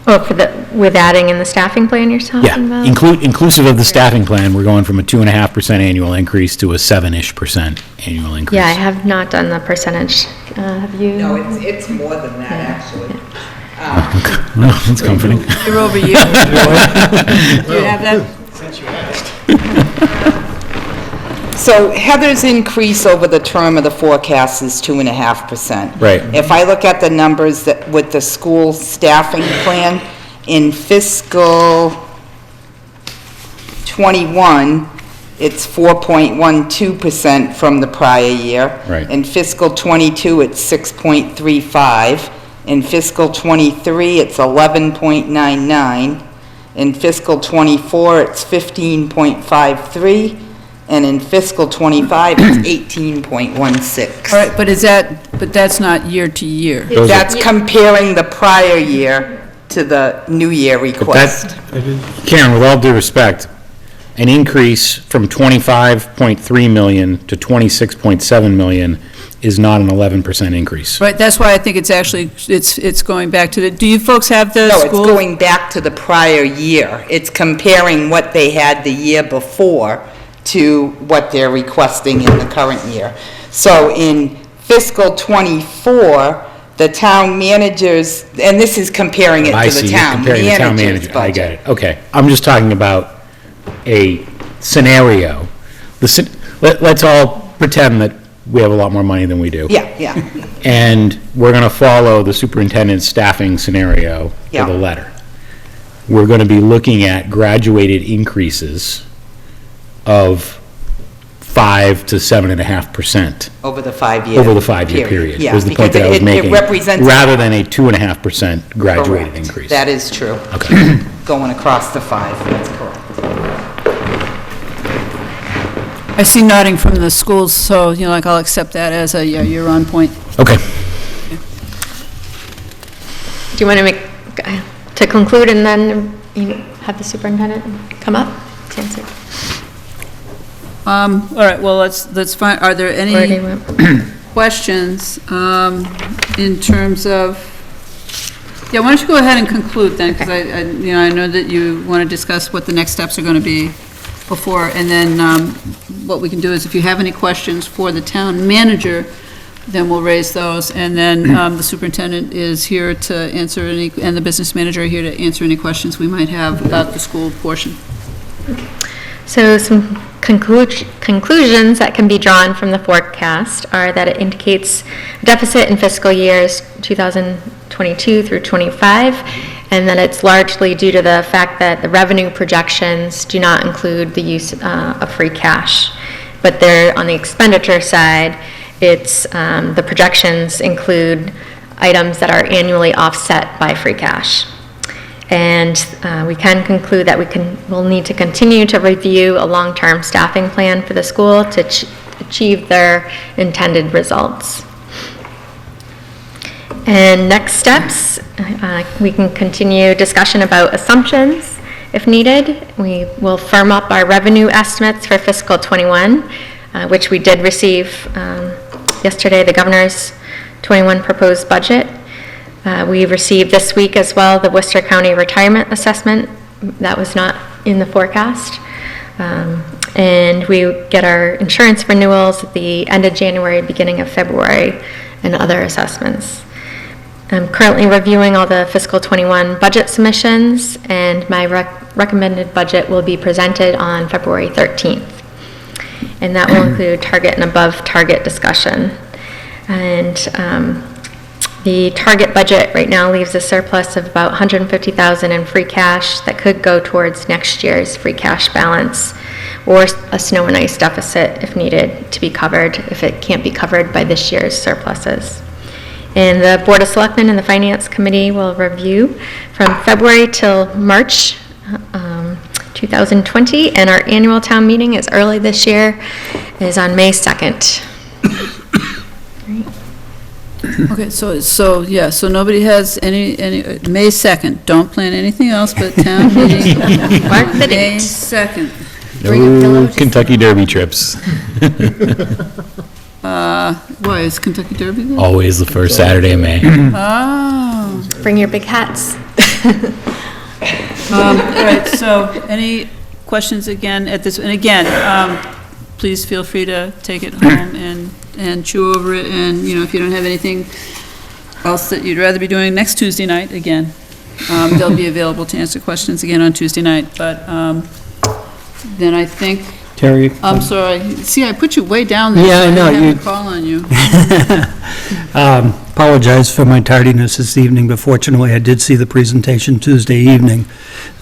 Oh, with adding in the staffing plan you're talking Yeah, about? inclusive of the staffing plan, we're going from a 2.5% annual increase to a 7-ish% annual increase. Yeah, I have not done the percentage. Have you? No, it's more than that, actually. Well, that's comforting. You're over you. You have that? So Heather's increase over the term of the forecast is 2.5%. Right. If I look at the numbers that, with the school staffing plan, in fiscal '21, it's 4.12% from the prior year. Right. In fiscal '22, it's 6.35. In fiscal '23, it's 11.99. In fiscal '24, it's 15.53. And in fiscal '25, it's 18.16. All right, but that's not year to year. That's comparing the prior year to the new year request. Karen, with all due respect, an increase from 25.3 million to 26.7 million is not an 11% increase. Right, that's why I think it's actually, it's going back to do you folks have the No, it's school? going back to the prior year. It's comparing what they had the year before to what they're requesting in the current year. So in fiscal '24, the town managers, and this is comparing it I to see, the you're town comparing the town manager's manager. I get budget. it, okay. I'm just talking about a scenario. Let's all pretend that we have a lot more money than we do. Yeah, yeah. And we're going to follow the superintendent's staffing scenario to Yeah. the letter. We're going to be looking at graduated increases of 5 to 7.5% Over the 5-year. over the 5-year period, Yeah, was the point that I was because it making. represents. Rather than a 2.5% graduated Correct. increase. That is true. Okay. Going across the 5, that's correct. I see nodding from the schools, so, I'll accept that as a, yeah, you're on point. Okay. Do you want to to conclude and then have the superintendent come up to answer? All right, well, let's find, are there Or do you any want- questions in terms of, yeah, why don't you go ahead and conclude then, because I know that you want to discuss what the next steps are going to be before, and then what we can do is if you have any questions for the town manager, then we'll raise those, and then the superintendent is here to answer any, and the business manager are here to answer any questions we might have about the school portion. So some conclusions that can be drawn from the forecast are that it indicates a deficit in fiscal years 2022 through 25, and that it's largely due to the fact that the revenue projections do not include the use of free cash. But they're, on the expenditure side, it's, the projections include items that are annually offset by free cash. And we can conclude that we'll need to continue to review a long-term staffing plan for the school to achieve their intended results. And next steps, we can continue discussion about assumptions if needed. We will firm up our revenue estimates for fiscal '21, which we did receive yesterday, the governor's '21 proposed budget. We received this week as well the Worcester County retirement assessment. That was not in the forecast. And we get our insurance renewals at the end of January, beginning of February, and other assessments. I'm currently reviewing all the fiscal '21 budget submissions, and my recommended budget will be presented on February 13th. And that will include target and above target discussion. And the target budget right now leaves a surplus of about $150,000 in free cash that could go towards next year's free cash balance, or a snow and ice deficit if needed to be covered, if it can't be covered by this year's surpluses. And the Board of Selectmen and the Finance Committee will review from February till March 2020, and our annual town meeting is early this year, is on May 2nd. Okay, so nobody has any, May 2nd, don't plan anything else but town meeting. Mark the May date. 2nd. No Kentucky Derby trips. Why, is Kentucky Derby there? Always the first Saturday of May. Oh. Bring your big hats. All right, so any questions again at this, and again, please feel free to take it home and chew over it, and, you know, if you don't have anything else that you'd rather be doing next Tuesday night, again, they'll be available to answer questions again on Tuesday night, but then I think, Terry? I'm sorry, see, I put you way down there. Yeah, I know, so didn't you- have to call on you. Apologize for my tardiness this evening, but fortunately I did see the presentation Tuesday evening,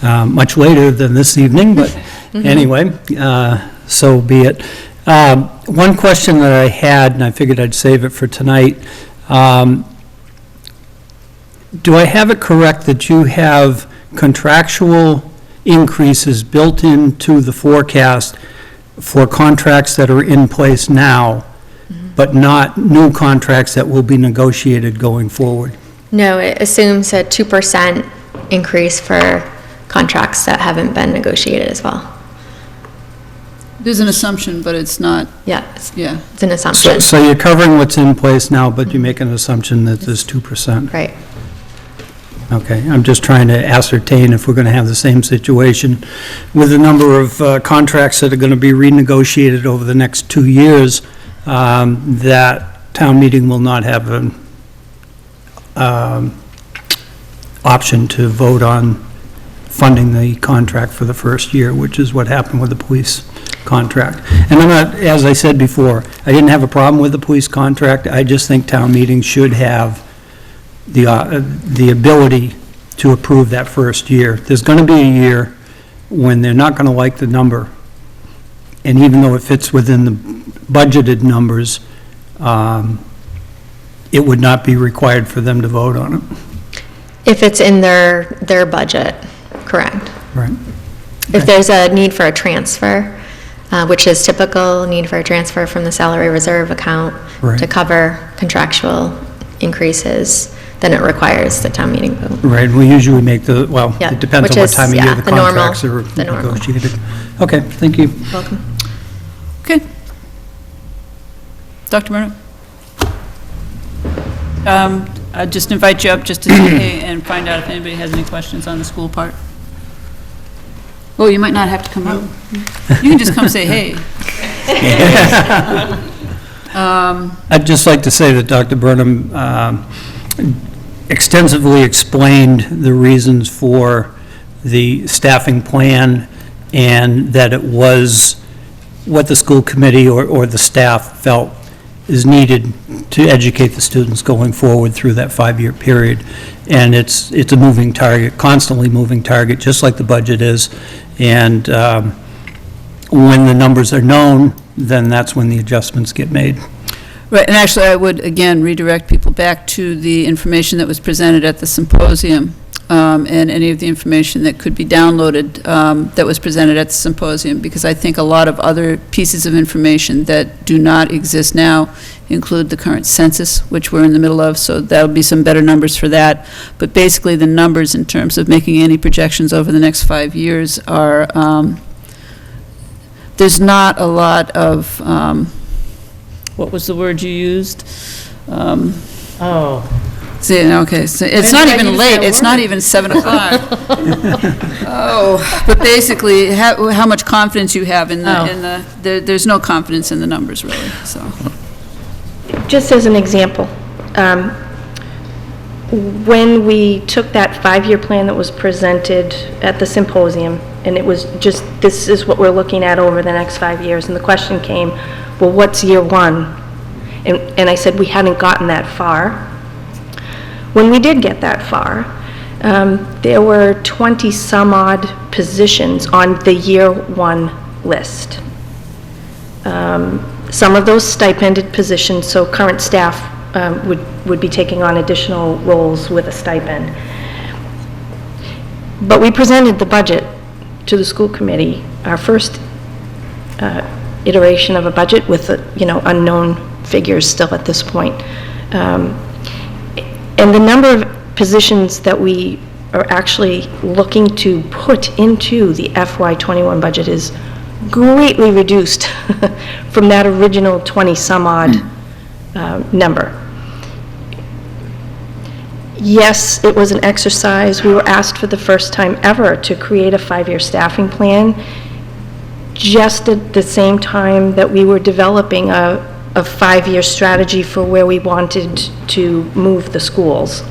much later than this evening, but anyway, so be it. One question that I had, and I figured I'd save it for tonight, do I have it correct that you have contractual increases built into the forecast for contracts that are in place now, but not new contracts that will be negotiated going forward? No, it assumes a 2% increase for contracts that haven't been negotiated as well. There's an assumption, but it's not, Yeah, yeah. it's an assumption. So you're covering what's in place now, but you make an assumption that there's 2%? Right. Okay, I'm just trying to ascertain if we're going to have the same situation with the number of contracts that are going to be renegotiated over the next 2 years, that town meeting will not have an option to vote on funding the contract for the first year, which is what happened with the police contract. And I'm not, as I said before, I didn't have a problem with the police contract. I just think town meeting should have the ability to approve that first year. There's going to be a year when they're not going to like the number, and even though it fits within the budgeted numbers, it would not be required for them to vote on it. If it's in their budget, correct. Right. If there's a need for a transfer, which is typical, need for a transfer from the salary reserve account Right. to cover contractual increases, then it requires the town meeting vote. Right, we usually make well, Yeah, it depends which on what is, time of year yeah, the the normal- contracts are the normal. negotiated. Okay, thank you. Welcome. Okay. Dr. Murdock? I'd just invite you up just to say hey and find out if anybody has any questions on the school part. Oh, you might not have to come out. You can just come say hey. I'd just like to say that Dr. Burnham extensively explained the reasons for the staffing plan and that it was what the school committee or the staff felt is needed to educate the students going forward through that 5-year period. And it's a moving target, constantly moving target, just like the budget is. And when the numbers are known, then that's when the adjustments get made. Right, and actually, I would, again, redirect people back to the information that was presented at the symposium, and any of the information that could be downloaded that was presented at the symposium, because I think a lot of other pieces of information that do not exist now include the current census, which we're in the middle of, so that'll be some better numbers for that. But basically, the numbers in terms of making any projections over the next 5 years are, there's not a lot of, what was the word you used? See, okay, so it's not even late, it's not even 7 o'clock. Oh, but basically, how much confidence you have in there's no confidence in the numbers, really, so. Just as an example, when we took that 5-year plan that was presented at the symposium, and it was just, this is what we're looking at over the next 5 years, and the question came, well, what's year one? And I said we hadn't gotten that far. When we did get that far, there were 20-some-odd positions on the year one list. Some of those stipended positions, so current staff would be taking on additional roles with a stipend. But we presented the budget to the school committee, our first iteration of a budget with, unknown figures still at this point. And the number of positions that we are actually looking to put into the FY21 budget is greatly reduced from that original 20-some-odd number. Yes, it was an exercise. We were asked for the first time ever to create a 5-year staffing plan, just at the same time that we were developing a 5-year strategy for where we wanted to move the schools.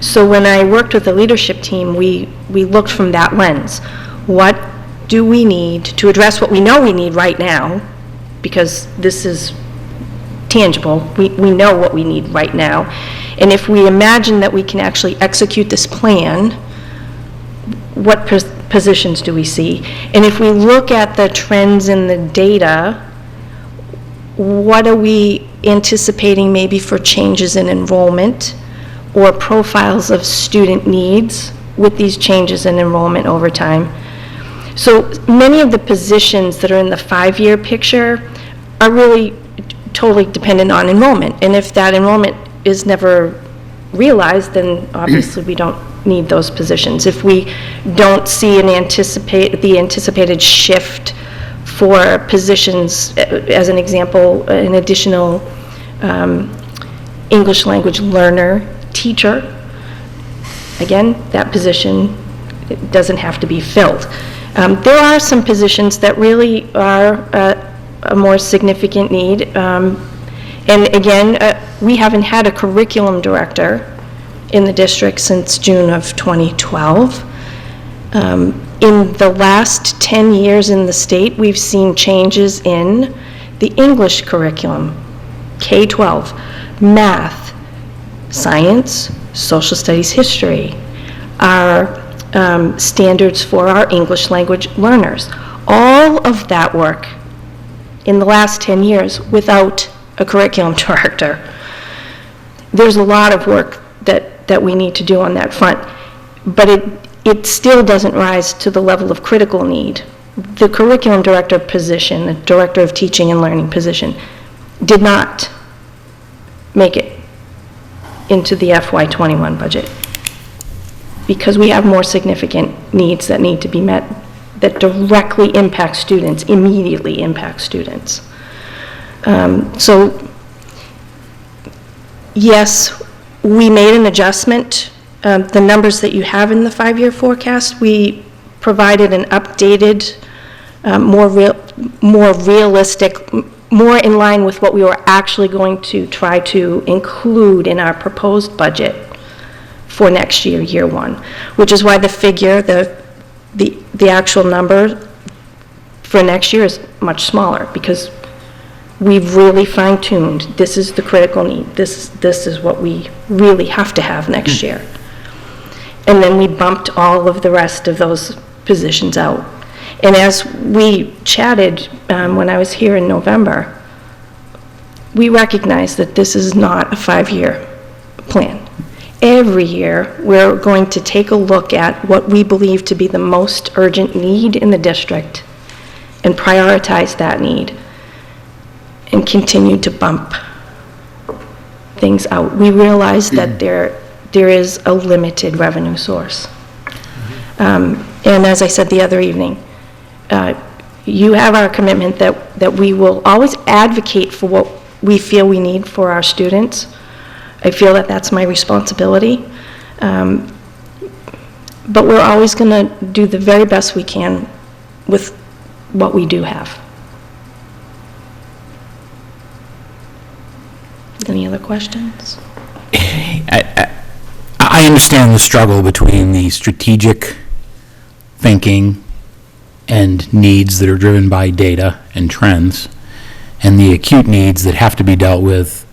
So when I worked with the leadership team, we looked from that lens. What do we need to address what we know we need right now, because this is tangible. We know what we need right now. And if we imagine that we can actually execute this plan, what positions do we see? And if we look at the trends in the data, what are we anticipating maybe for changes in enrollment or profiles of student needs with these changes in enrollment over time? So many of the positions that are in the 5-year picture are really totally dependent on enrollment. And if that enrollment is never realized, then obviously we don't need those positions. If we don't see the anticipated shift for positions, as an example, an additional English language learner teacher, again, that position doesn't have to be filled. There are some positions that really are a more significant need. And again, we haven't had a curriculum director in the district since June of 2012. In the last 10 years in the state, we've seen changes in the English curriculum, K-12, math, science, social studies, history, our standards for our English language learners. All of that work in the last 10 years without a curriculum director. There's a lot of work that we need to do on that front, but it still doesn't rise to the level of critical need. The curriculum director position, the director of teaching and learning position, did not make it into the FY21 budget because we have more significant needs that need to be met that directly impact students, immediately impact students. So yes, we made an adjustment. The numbers that you have in the 5-year forecast, we provided an updated, more realistic, more in line with what we were actually going to try to include in our proposed budget for next year, year one, which is why the figure, the the actual number for next year is much smaller, because we've really fine-tuned, this is the critical need, this is what we really have to have next year. And then we bumped all of the rest of those positions out. And as we chatted when I was here in November, we recognized that this is not a 5-year plan. Every year, we're going to take a look at what we believe to be the most urgent need in the district and prioritize that need and continue to bump things out. We realize that there is a limited revenue source. And as I said the other evening, you have our commitment that we will always advocate for what we feel we need for our students. I feel that that's my responsibility. But we're always going to do the very best we can with what we do have. Any other questions? I understand the struggle between the strategic thinking and needs that are driven by data and trends, and the acute needs that have to be dealt with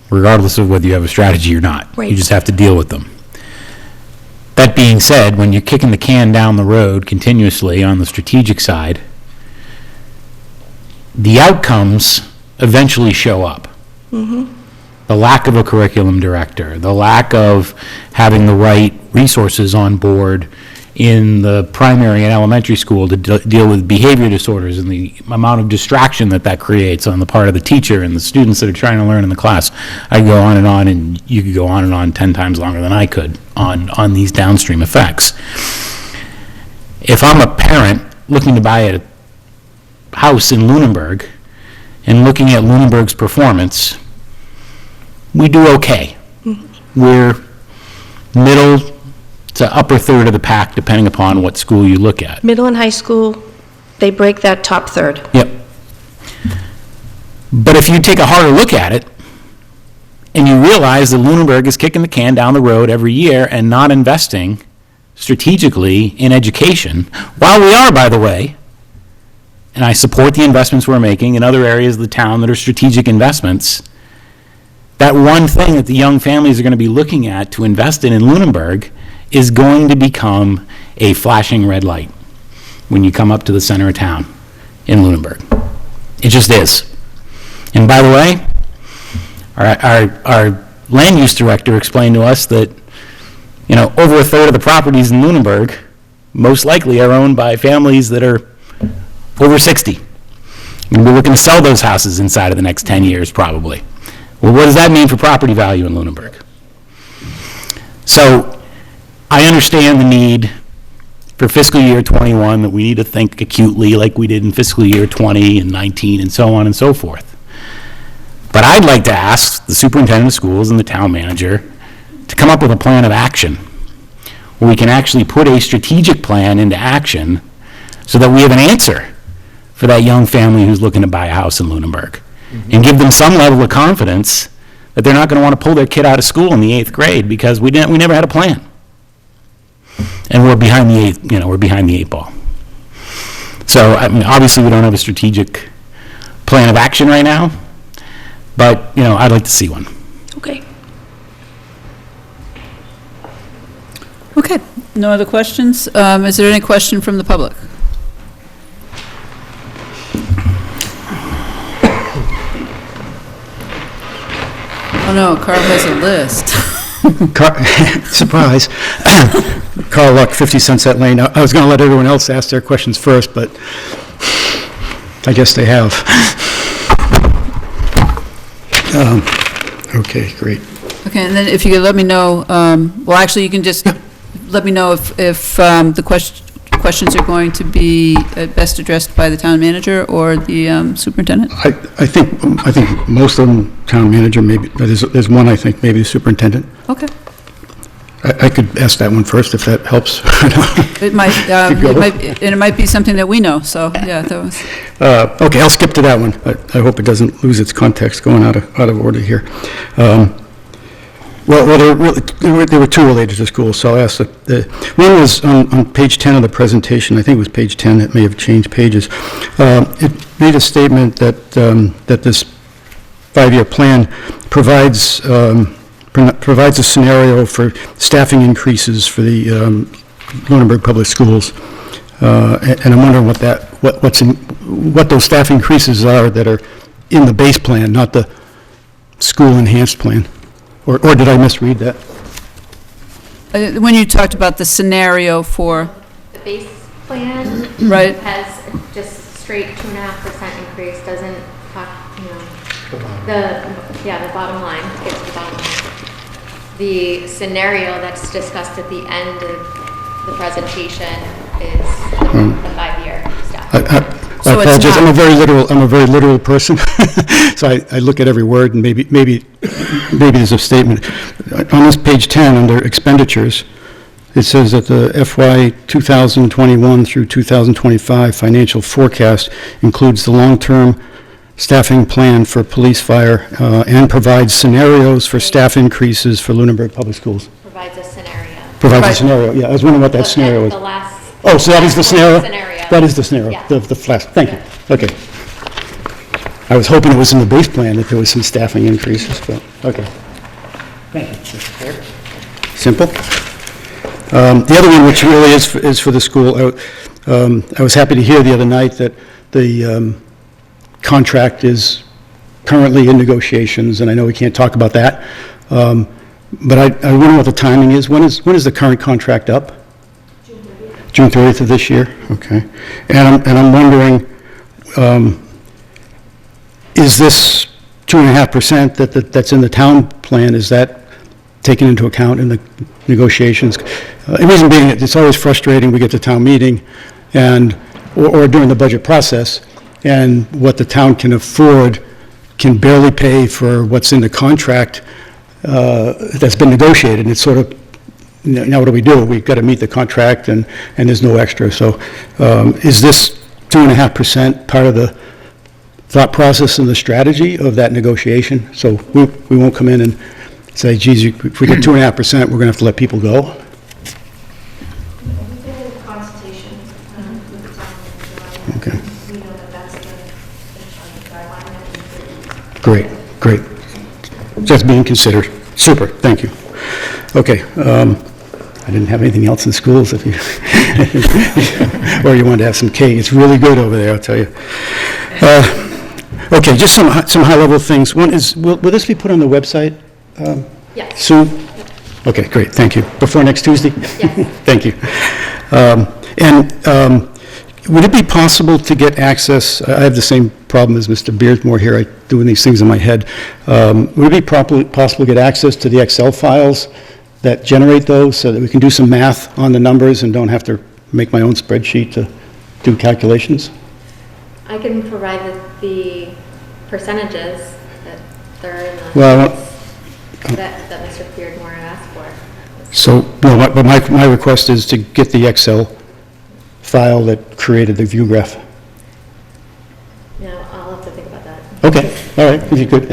regardless of whether you have a strategy or not. Right. You just have to deal with them. That being said, when you're kicking the can down the road continuously on the strategic side, the outcomes eventually show up. The lack of a curriculum director, the lack of having the right resources on board in the primary and elementary school to deal with behavior disorders, and the amount of distraction that creates on the part of the teacher and the students that are trying to learn in the class. I could go on, and you could go on 10 times longer than I could on these downstream effects. If I'm a parent looking to buy a house in Lunenburg and looking at Lunenburg's performance, we do okay. We're middle to upper third of the pack, depending upon what school you look at. Middle and high school, they break that top third. Yep. But if you take a harder look at it, and you realize that Lunenburg is kicking the can down the road every year and not investing strategically in education, while we are, by the way, and I support the investments we're making in other areas of the town that are strategic investments, that one thing that the young families are going to be looking at to invest in Lunenburg is going to become a flashing red light when you come up to the center of town in Lunenburg. It just is. And by the way, our land use director explained to us that, over a third of the properties in Lunenburg most likely are owned by families that are over 60. And we're looking to sell those houses inside of the next 10 years, probably. Well, what does that mean for property value in Lunenburg? So, I understand the need for fiscal year 21, that we need to think acutely like we did in fiscal year 20 and 19 and so on and so forth. But I'd like to ask the superintendent of schools and the town manager to come up with a plan of action where we can actually put a strategic plan into action so that we have an answer for that young family who's looking to buy a house in Lunenburg, and give them some level of confidence that they're not going to want to pull their kid out of school in the 8th grade because we never had a plan. And we're behind the eight ball. So, obviously we don't have a strategic plan of action right now, but, I'd like to see one. Okay. Okay, no other questions? Is there any question from the public? Oh no, Carl has a list. Surprise. Carl Luck, 50 Sunset Lane. I was going to let everyone else ask their questions first, but I guess they have. Okay, great. Okay, and then if you could let me know, well, actually, you can just let me know if the questions are going to be best addressed by the town manager or the superintendent? I think most of them, town manager, maybe, there's one, I think, maybe the superintendent. Okay. I could ask that one first, if that helps. It might be something that we know, so, yeah, that was. Okay, I'll skip to that one. I hope it doesn't lose its context going out of order here. Well, there were two related to schools, so I'll ask one was on page 10 of the presentation. I think it was page 10, it may have changed pages. It made a statement that this 5-year plan provides a scenario for staffing increases for the Lunenburg Public Schools. And I'm wondering what those staff increases are that are in the base plan, not the school enhanced plan. Or did I misread that? When you talked about the scenario for, The base plan right, has just straight 2.5% increase, doesn't talk, the bottom line, get to the bottom line. The scenario that's discussed at the end of the presentation is the 5-year stuff. So I it's apologize, not- I'm a very literal person, so I look at every word, and maybe there's a statement. On this page 10, under expenditures, it says that the FY 2021 through 2025 financial forecast includes the long-term staffing plan for police, fire, and provides scenarios for staff increases for Lunenburg Public Schools. Provides a scenario. Provides a Right. scenario, yeah, I was wondering what that scenario is. The last. Oh, so that is the scenario? Scenario. That is the scenario, Yeah. the flash, thank you, okay. I was hoping it was in the base plan that there was some staffing increases, but, okay. Thank you. Simple. The other one, which really is for the school, I was happy to hear the other night that the contract is currently in negotiations, and I know we can't talk about that, but I wonder what the timing is. When is the current contract up? June 30th of this year? Okay. And I'm wondering, is this 2.5% that's in the town plan, is that taken into account in the negotiations? The reason being, it's always frustrating, we get to town meeting, or during the budget process, and what the town can afford can barely pay for what's in the contract that's been negotiated. And it's sort of, now what do we do? We've got to meet the contract, and there's no extra. So is this 2.5% part of the thought process and the strategy of that negotiation? So we won't come in and say, geez, if we get 2.5%, we're going to have to let people go? Consultation with the town. Okay. We know that that's the guideline. Great. That's being considered. Super, thank you. Okay, I didn't have anything else in schools, if you, or you wanted to have some cake. It's really good over there, I'll tell you. Okay, just some high-level things. One is, will this be put on the website Yes. soon? Okay, great, thank you. Before next Tuesday? Yes. Thank you. Would it be possible to get access, I have the same problem as Mr. Beardsmore here, doing these things in my head. Would it be possible to get access to the Excel files that generate those so that we can do some math on the numbers and don't have to make my own spreadsheet to do calculations? I can provide the percentages that are in the, Well, that Mr. Beardmore asked for. So, well, but my request is to get the Excel file that created the view graph. No, I'll have to think about that. Okay, all right, if you could.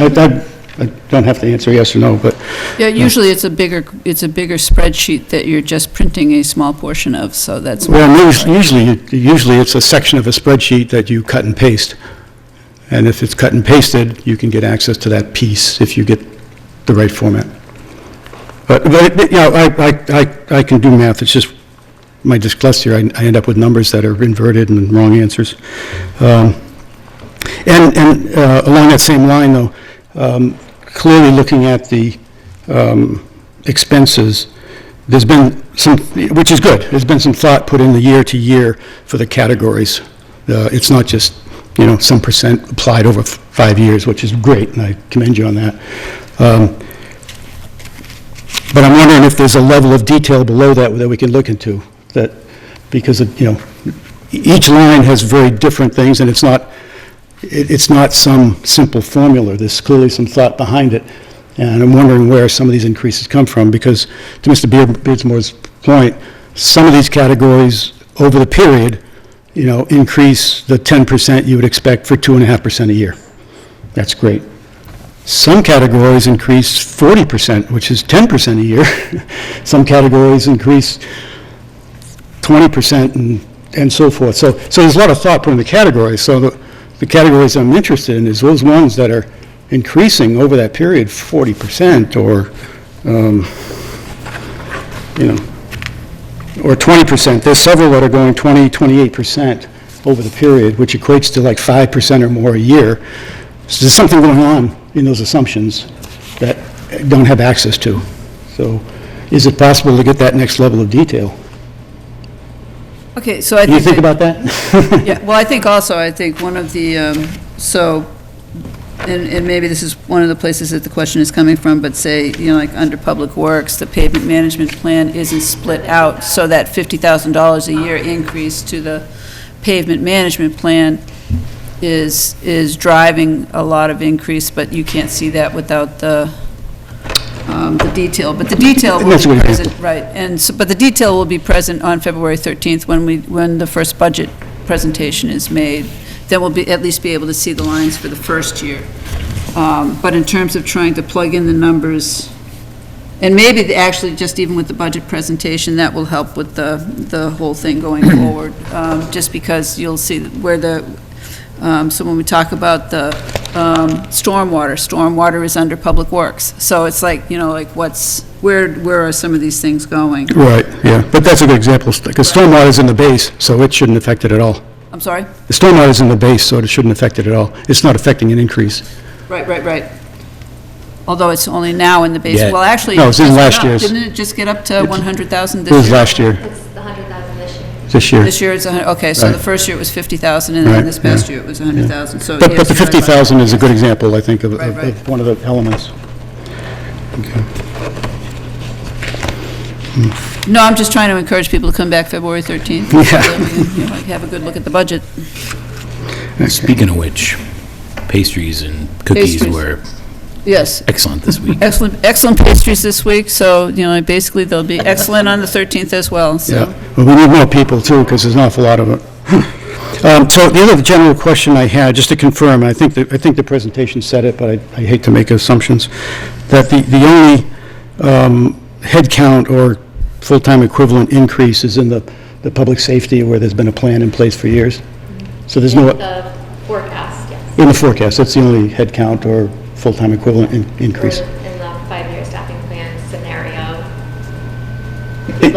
I don't have to answer yes or no, but yeah, usually it's a bigger spreadsheet that you're just printing a small portion of, so that's. well, usually it's a section of a spreadsheet that you cut and paste. And if it's cut and pasted, you can get access to that piece if you get the right format. But you know, I can do math. It's just my dyslexia. I end up with numbers that are inverted and wrong answers. And along that same line, though, clearly looking at the expenses, there's been some, which is good, there's been some thought put in the year to year for the categories. It's not just, you know, some percent applied over 5 years, which is great, and I commend you on that. But I'm wondering if there's a level of detail below that we can look into, that, because, you know, each line has very different things, and it's not some simple formula. There's clearly some thought behind it, and I'm wondering where some of these increases come from, because to Mr. Beardsmore's point, some of these categories over the period, you know, increase the 10% you would expect for 2.5% a year. That's great. Some categories increase 40%, which is 10% a year. Some categories increase 20% and so forth. So there's a lot of thought put in the categories. So the categories I'm interested in is those ones that are increasing over that period 40% or, or 20%. There's several that are going 20, 28% over the period, which equates to like 5% or more a year. So there's something going on in those assumptions that I don't have access to. So is it possible to get that next level of detail? Okay, so I Do you think. think about that? Yeah, well, I think one of the, and maybe this is one of the places that the question is coming from, but say, like under Public Works, the pavement management plan isn't split out, so that $50,000 a year increase to the pavement management plan is driving a lot of increase, but you can't see that without the detail. But the detail will That's a be good present, example. right, and so, but the detail will be present on February 13th when the first budget presentation is made. Then we'll at least be able to see the lines for the first year. But in terms of trying to plug in the numbers, and maybe actually just even with the budget presentation, that will help with the whole thing going forward, just because you'll see where so when we talk about the stormwater is under Public Works. So it's like, where are some of these things going? Right, yeah, but that's a good example, because stormwater's in the base, so it shouldn't affect it at all. I'm sorry? The stormwater's in the base, so it shouldn't affect it at all. It's not affecting an increase. Right. Although it's only now in the base. Yeah. Well, actually. No, it's in just last went up. year's. Didn't it just get up to 100,000 It this year? was last year, It's the 100,000 this year. this year. This year it's, okay, so the Right. first year it was 50,000, and then Right, this past yeah. year it was 100,000, so. But yes, the you're right about 50,000 is a good example, I think, of Right. one of the elements. Okay. that. No, I'm just trying to encourage people to come back February 13th. Yeah. So that we can, have a good look at the budget. Speaking of which, pastries and cookies Pastries. were Yes, excellent this week. excellent pastries this week, so, basically they'll be excellent on the 13th as well, so. Yeah, well, we need more people too, because there's an awful lot of it. So the other general question I had, just to confirm, I think the presentation said it, but I hate to make assumptions, that the only head count or full-time equivalent increase is in the public safety, where there's been a plan in place for years. So there's no, The forecast, yes. in the forecast, that's the only head count or full-time equivalent increase. Or in the 5-year staffing plan scenario.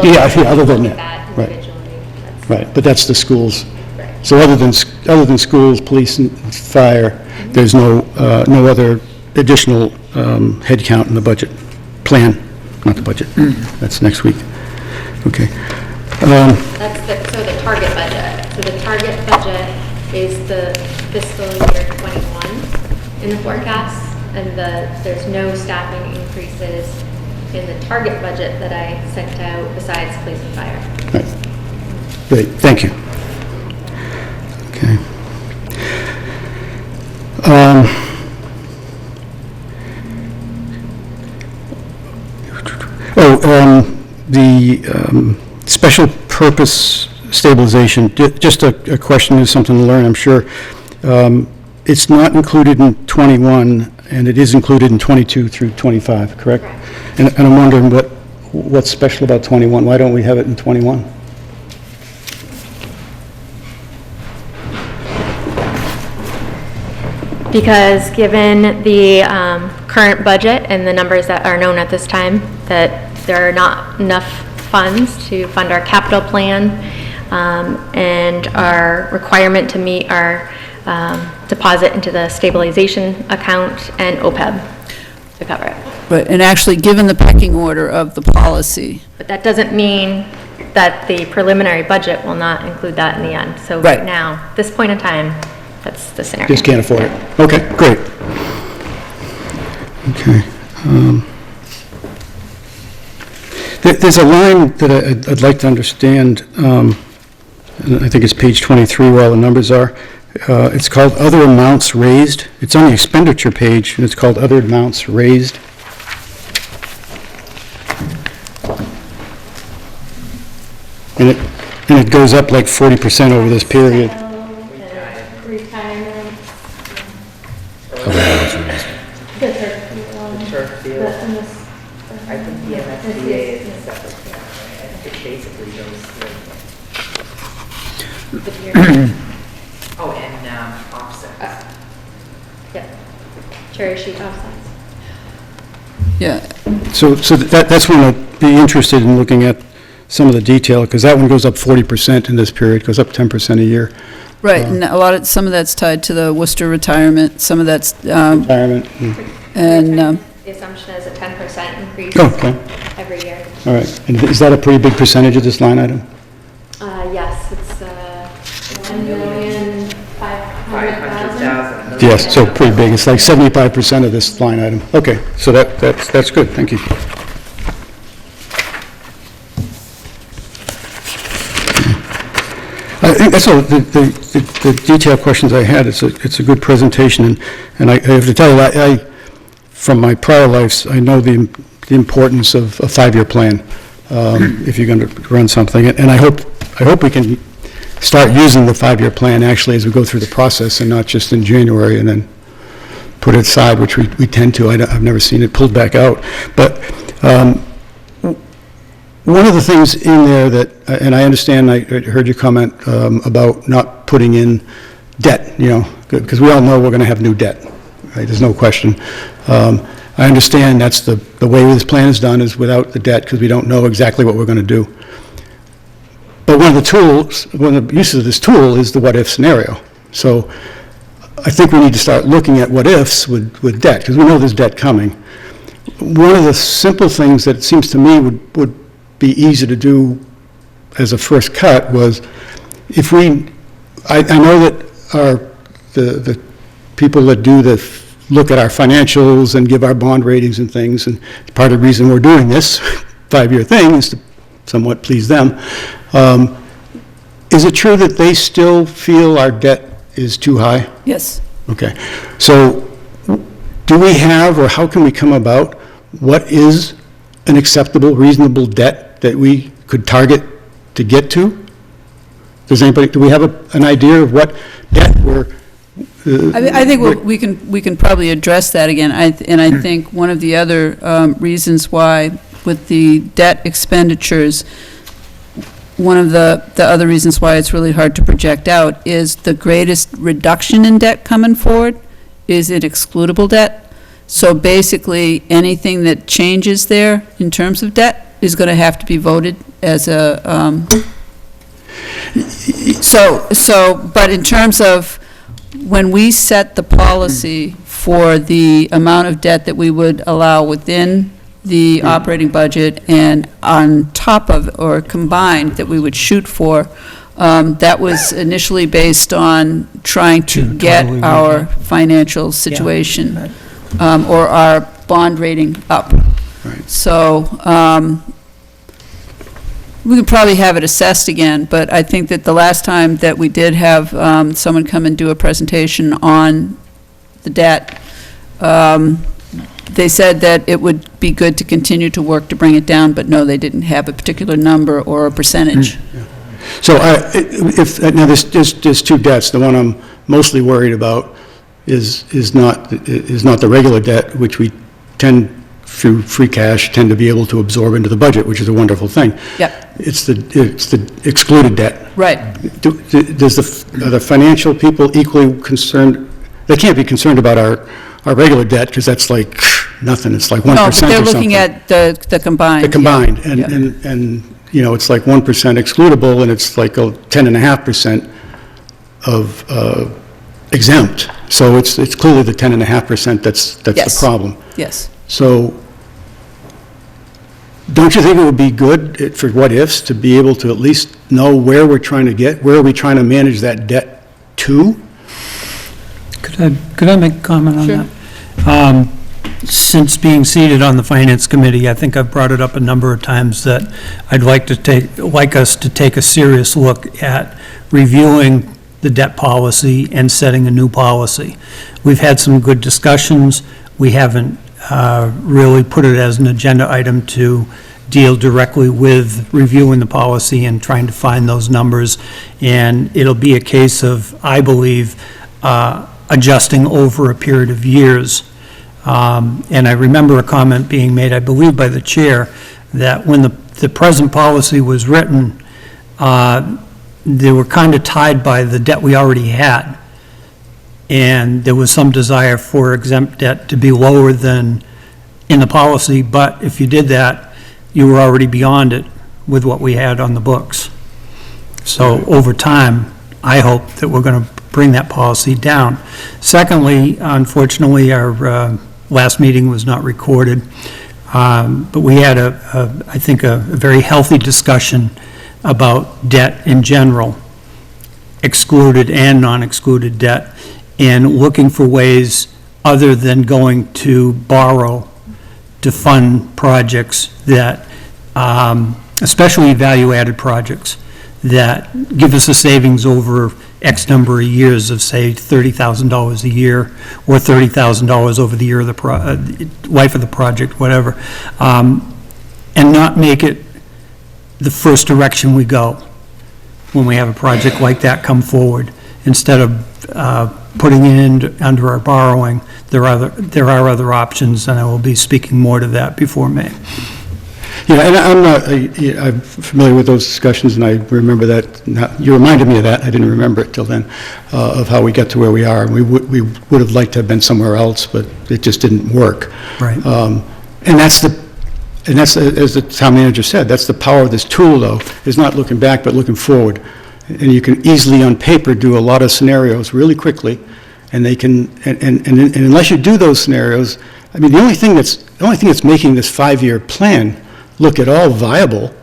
Yeah, other than Look at that, that right. individually. That's- Right, but that's the schools. Right. So other than schools, police, and fire, there's no other additional headcount in the budget plan, not the budget. That's next week. Okay. That's so the target budget. So the target budget is the fiscal year 21 in the forecast, and there's no staffing increases in the target budget that I sent out besides police and fire. Right. Great, thank you. Okay. The special purpose stabilization, just a question, is something to learn, I'm sure. It's not included in 21, and it is included in 22 through 25, correct? Correct. And I'm wondering what's special about 21? Why don't we have it in 21? Because given the current budget and the numbers that are known at this time, that there are not enough funds to fund our capital plan and our requirement to meet our deposit into the stabilization account and OPEB to cover it. Right, and actually, given the pecking order of the policy, But that doesn't mean that the preliminary budget will not include that in the end. So Right. right now, this point in time, that's the scenario. Just can't afford it. Okay, great. Okay. There's a line that I'd like to understand, and I think it's page 23 where all the numbers are. It's called Other Amounts Raised. It's on the expenditure page, and it's called Other Amounts Raised. And it goes up like 40% over this period. Retirement. Other amounts raised. The SBA is a separate category. It basically goes through. Oh, and offsets. Yep. Cherry sheet offsets. Yeah, So that's when I'd be interested in looking at some of the detail, because that one goes up 40% in this period, goes up 10% a year. right, and some of that's tied to the Worcester retirement, some of that's, Retirement. and, The assumption is a 10% increase Oh, okay, every year. all right. And is that a pretty big percentage of this line item? Yes, it's 1,500,000. 500,000. Yes, so pretty big. It's like 75% of this line item. Okay, so that's good, thank you. I think that's all, the detailed questions I had. It's a good presentation, and I have to tell you, from my prior lives, I know the importance of a 5-year plan, if you're going to run something, and I hope we can start using the 5-year plan actually as we go through the process, and not just in January and then put it aside, which we tend to. I've never seen it pulled back out. But one of the things in there that, and I understand, I heard your comment about not putting in debt, because we all know we're going to have new debt, right? There's no question. I understand that's the way this plan is done, is without the debt, because we don't know exactly what we're going to do. But one of the uses of this tool is the what-if scenario. So I think we need to start looking at what-ifs with debt, because we know there's debt coming. One of the simple things that it seems to me would be easy to do as a first cut was, if I know that the people that look at our financials and give our bond ratings and things, and part of the reason we're doing this 5-year thing is to somewhat please them. Is it true that they still feel our debt is too high? yes. Okay. So do we have, or how can we come about, what is an acceptable, reasonable debt that we could target to get to? Do we have an idea of what debt we're... I think we can probably address that again, and I think one of the other reasons why, with the debt expenditures, one of the other reasons why it's really hard to project out is the greatest reduction in debt coming forward is in excludable debt. So basically, anything that changes there in terms of debt is going to have to be voted as a, but in terms of when we set the policy for the amount of debt that we would allow within the operating budget and on top of, or combined, that we would shoot for, that was initially based on trying to get totally our financial situation, or our bond rating up. Right. So, we could probably have it assessed again, but I think that the last time that we did have someone come and do a presentation on the debt, they said that it would be good to continue to work to bring it down, but no, they didn't have a particular number or a percentage. So now there's two debts. The one I'm mostly worried about is not the regular debt, which we tend, through free cash, tend to be able to absorb into the budget, which is a wonderful thing. Yep, It's the excluded debt. right. Are the financial people equally concerned? They can't be concerned about our regular debt, because that's like nothing. It's like 1% or No, something. they're looking at the combined. The combined, yeah. and it's like 1% excludable, and it's like 10.5% of exempt. So it's clearly the 10.5% that's the Yes. problem. Yes. So don't you think it would be good for what-ifs to be able to at least know where we're trying to get, where are we trying to manage that debt to? Could I make a comment on Sure. that? Since being seated on the Finance Committee, I think I've brought it up a number of times that I'd like us to take a serious look at reviewing the debt policy and setting a new policy. We've had some good discussions. We haven't really put it as an agenda item to deal directly with reviewing the policy and trying to find those numbers. And it'll be a case of, I believe, adjusting over a period of years. And I remember a comment being made, I believe by the chair, that when the present policy was written, they were kind of tied by the debt we already had. And there was some desire for exempt debt to be lower than in the policy, but if you did that, you were already beyond it with what we had on the books. So over time, I hope that we're going to bring that policy down. Secondly, unfortunately, our last meeting was not recorded, but we had I think a very healthy discussion about debt in general, excluded and non-excluded debt, and looking for ways other than going to borrow to fund projects that, especially value-added projects, that give us a savings over X number of years of, say, $30,000 a year, or $30,000 over the year of the life of the project, whatever, and not make it the first direction we go when we have a project like that come forward. Instead of putting it in under our borrowing, there are other options, and I will be speaking more to that before May. Yeah, and I'm familiar with those discussions, and I remember that, you reminded me of that, I didn't remember it till then, of how we got to where we are. We would have liked to have been somewhere else, but it just didn't work. Right. And that's, as the town manager said, that's the power of this tool, though, is not looking back, but looking forward. And you can easily, on paper, do a lot of scenarios really quickly, and they can, and unless you do those scenarios, I mean, the only thing that's making this 5-year plan look at all viable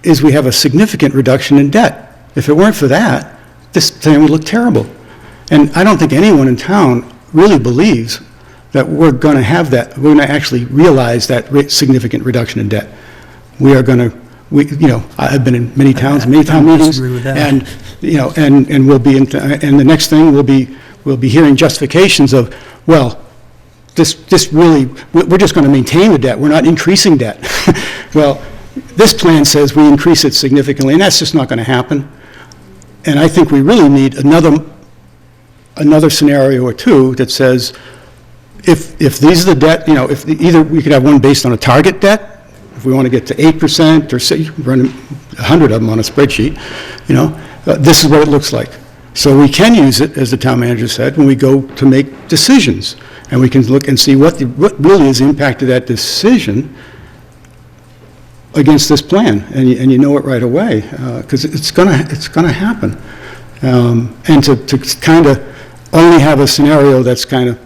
is we have a significant reduction in debt. If it weren't for that, this plan would look terrible. And I don't think anyone in town really believes that we're going to have that, we're going to actually realize that significant reduction in debt. We are going to, I've been in many towns, many town meetings, and, and we'll be, and the next thing we'll be hearing justifications of, well, this really, we're just going to maintain the debt, we're not increasing debt. Well, this plan says we increase it significantly, and that's just not going to happen. And I think we really need another scenario or two that says, if these are the debt, either we could have one based on a target debt, if we want to get to 8%, or say, run 100 of them on a spreadsheet, this is what it looks like. So we can use it, as the town manager said, when we go to make decisions. And we can look and see what really is the impact of that decision against this plan, and you know it right away, because it's gonna happen. And to kind of only have a scenario that's kind of,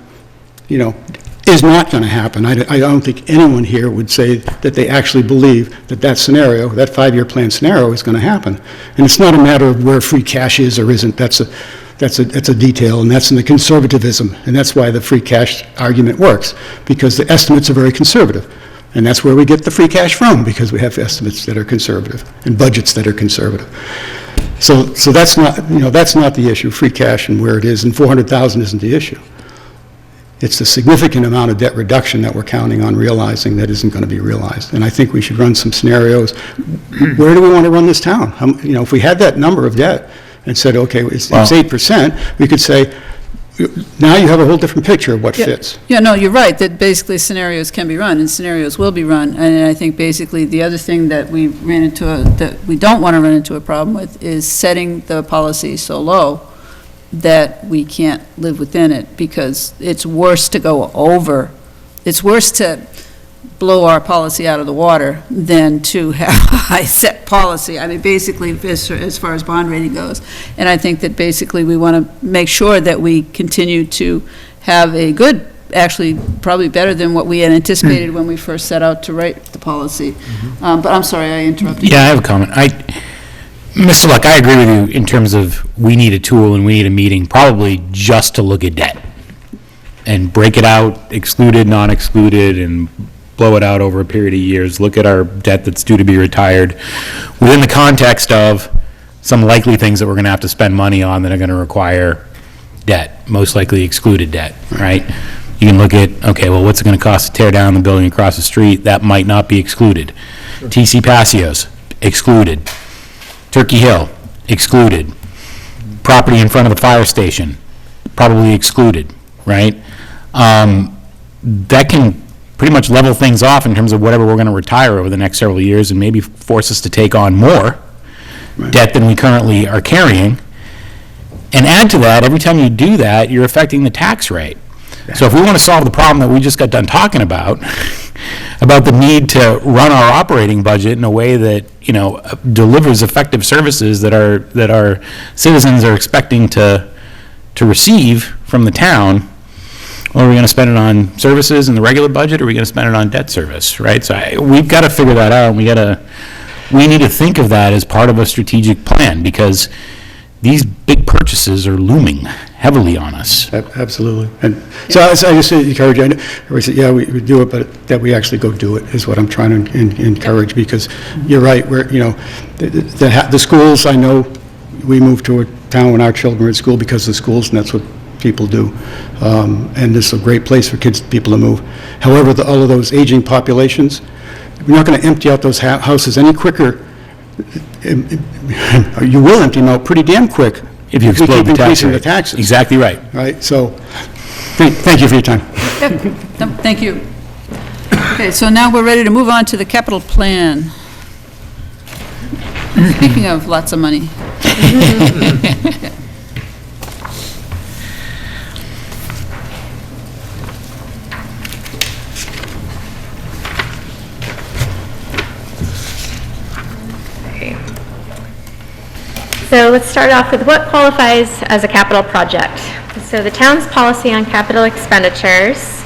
is not going to happen. I don't think anyone here would say that they actually believe that scenario, that 5-year plan scenario, is going to happen. And it's not a matter of where free cash is or isn't. That's a detail, and that's in the conservatism, and that's why the free cash argument works, because the estimates are very conservative, and that's where we get the free cash from, because we have estimates that are conservative and budgets that are conservative. So that's not, that's not the issue, free cash and where it is, and 400,000 isn't the issue. It's the significant amount of debt reduction that we're counting on realizing that isn't going to be realized, and I think we should run some scenarios. Where do we want to run this town? If we had that number of debt, and said, okay, it's 8%, we could say, now you have a whole different picture of what fits. Yeah, no, you're right, that basically scenarios can be run, and scenarios will be run. And I think basically the other thing that we ran into, that we don't want to run into a problem with, is setting the policy so low that we can't live within it, because it's worse to go over. It's worse to blow our policy out of the water than to have a high-set policy. I mean, basically, as far as bond rating goes. And I think that basically we want to make sure that we continue to have a good, actually, probably better than what we had anticipated when we first set out to write the policy. But I'm sorry, I interrupted you. Yeah, I have a comment. Mr. Luck, I agree with you in terms of we need a tool and we need a meeting, probably just to look at debt and break it out, excluded, non-excluded, and blow it out over a period of years, look at our debt that's due to be retired, within the context of some likely things that we're going to have to spend money on that are going to require debt, most likely excluded debt, right? You can look at, okay, well, what's it going to cost to tear down the building across the street? That might not be excluded. Sure. TC Passios, excluded. Turkey Hill, excluded. Property in front of the fire station, probably excluded, right? That can pretty much level things off in terms of whatever we're going to retire over the next several years and maybe force us to take on more debt than we currently are carrying. And add to that, every time you do that, you're affecting the tax rate. So if we want to solve the problem that we just got done talking about the need to run our operating budget in a way that, delivers effective services that our citizens are expecting to receive from the town, or are we going to spend it on services in the regular budget, or are we going to spend it on debt service, right? So we've got to figure that out, and we need to think of that as part of a strategic plan, because these big purchases are looming heavily on us. Absolutely. And so I just encourage, everybody said, yeah, we do it, but that we actually go do it is what I'm trying to encourage, because you're right, the schools, I know, we moved to a town when our children were at school because of the schools, and that's what people do. And this is a great place for people to move. However, all of those aging populations, we're not going to empty out those houses any quicker. You will empty them out pretty damn quick If you we explode keep the tax increasing rate. the taxes. Exactly right. Right, so, thank you for your time. Thank you. Okay, so now we're ready to move on to the capital plan. Speaking of lots of money. So let's start off with what qualifies as a capital project. So the town's policy on capital expenditures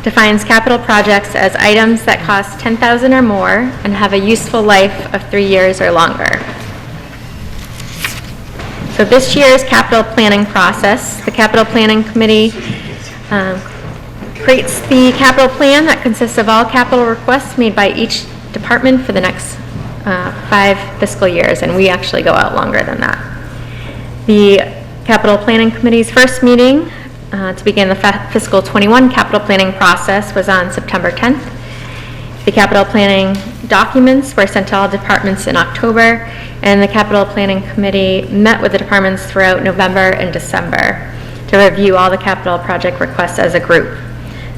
defines capital projects as items that cost $10,000 or more and have a useful life of 3 years or longer. So this year's capital planning process, the capital planning committee creates the capital plan that consists of all capital requests made by each department for the next 5 fiscal years, and we actually go out longer than that. The Capital Planning Committee's first meeting to begin the fiscal 21 capital planning process was on September 10th. The capital planning documents were sent to all departments in October, and the Capital Planning Committee met with the departments throughout November and December to review all the capital project requests as a group.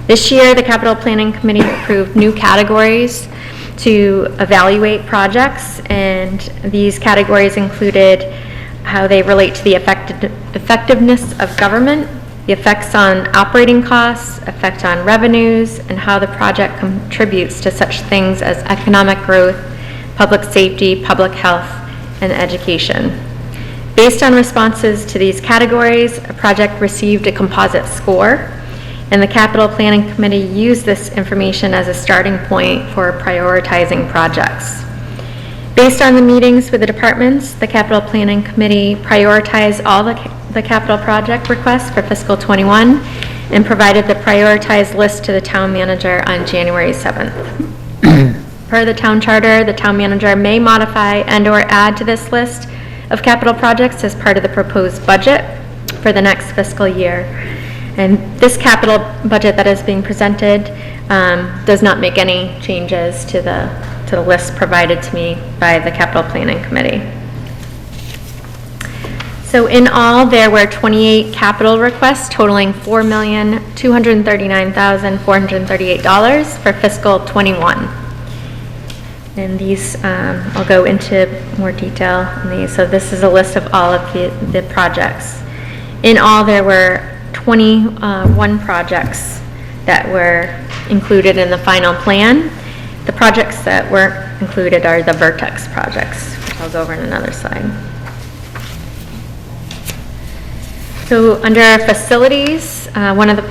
This year, the Capital Planning Committee approved new categories to evaluate projects, and these categories included how they relate to the effectiveness of government, the effects on operating costs, effect on revenues, and how the project contributes to such things as economic growth, public safety, public health, and education. Based on responses to these categories, a project received a composite score, and the Capital Planning Committee used this information as a starting point for prioritizing projects. Based on the meetings with the departments, the Capital Planning Committee prioritized all the capital project requests for fiscal 21 and provided the prioritized list to the town manager on January 7th. Per the town charter, the town manager may modify and/or add to this list of capital projects as part of the proposed budget for the next fiscal year. And this capital budget that is being presented does not make any changes to the list provided to me by the Capital Planning Committee. So in all, there were 28 capital requests totaling $4,239,438 for fiscal 21. And these, I'll go into more detail on these. So this is a list of all of the projects. In all, there were 21 projects that were included in the final plan. The projects that weren't included are the Vertex projects, which I'll go over in another slide. So under facilities, one of the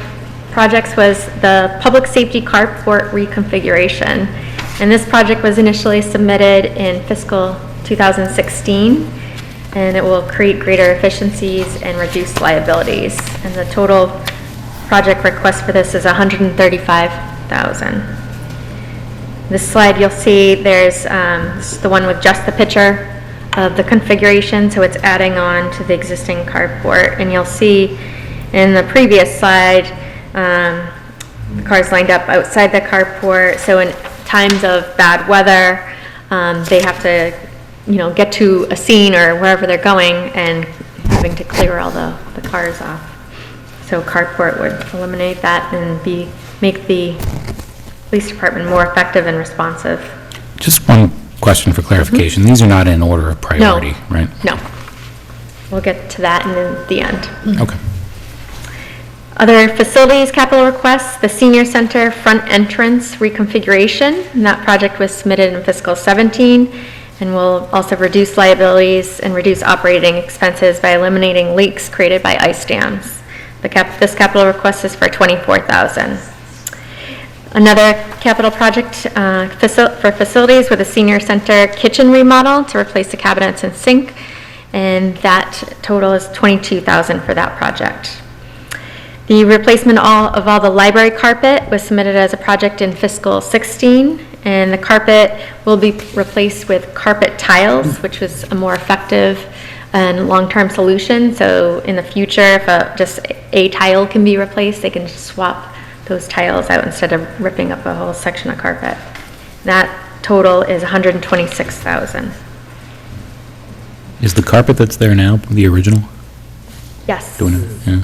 projects was the public safety carport reconfiguration. And this project was initially submitted in fiscal 2016. And it will create greater efficiencies and reduce liabilities. And the total project request for this is $135,000. This slide you'll see there's this is the one with just the picture of the configuration, so it's adding on to the existing carport. And you'll see in the previous slide, the cars lined up outside the carport. So in times of bad weather, they have to get to a scene or wherever they're going and having to clear all the cars off. So carport would eliminate that and make the police department more effective and responsive. Just one question for clarification. These are not in order of priority, right? No. We'll get to that in the end. Okay. Other facilities capital requests, the senior center front entrance reconfiguration, and that project was submitted in fiscal 17, and will also reduce liabilities and reduce operating expenses by eliminating leaks created by ice dams. This capital request is for $24,000. Another capital project for facilities with a senior center kitchen remodel to replace the cabinets and sink, and that total is $22,000 for that project. The replacement of all the library carpet was submitted as a project in fiscal 16, and the carpet will be replaced with carpet tiles, which was a more effective and long-term solution. So in the future, if just a tile can be replaced, they can just swap those tiles out instead of ripping up a whole section of carpet. That total is $126,000. Is the carpet that's there now the original? Yes. Doing it? Yeah.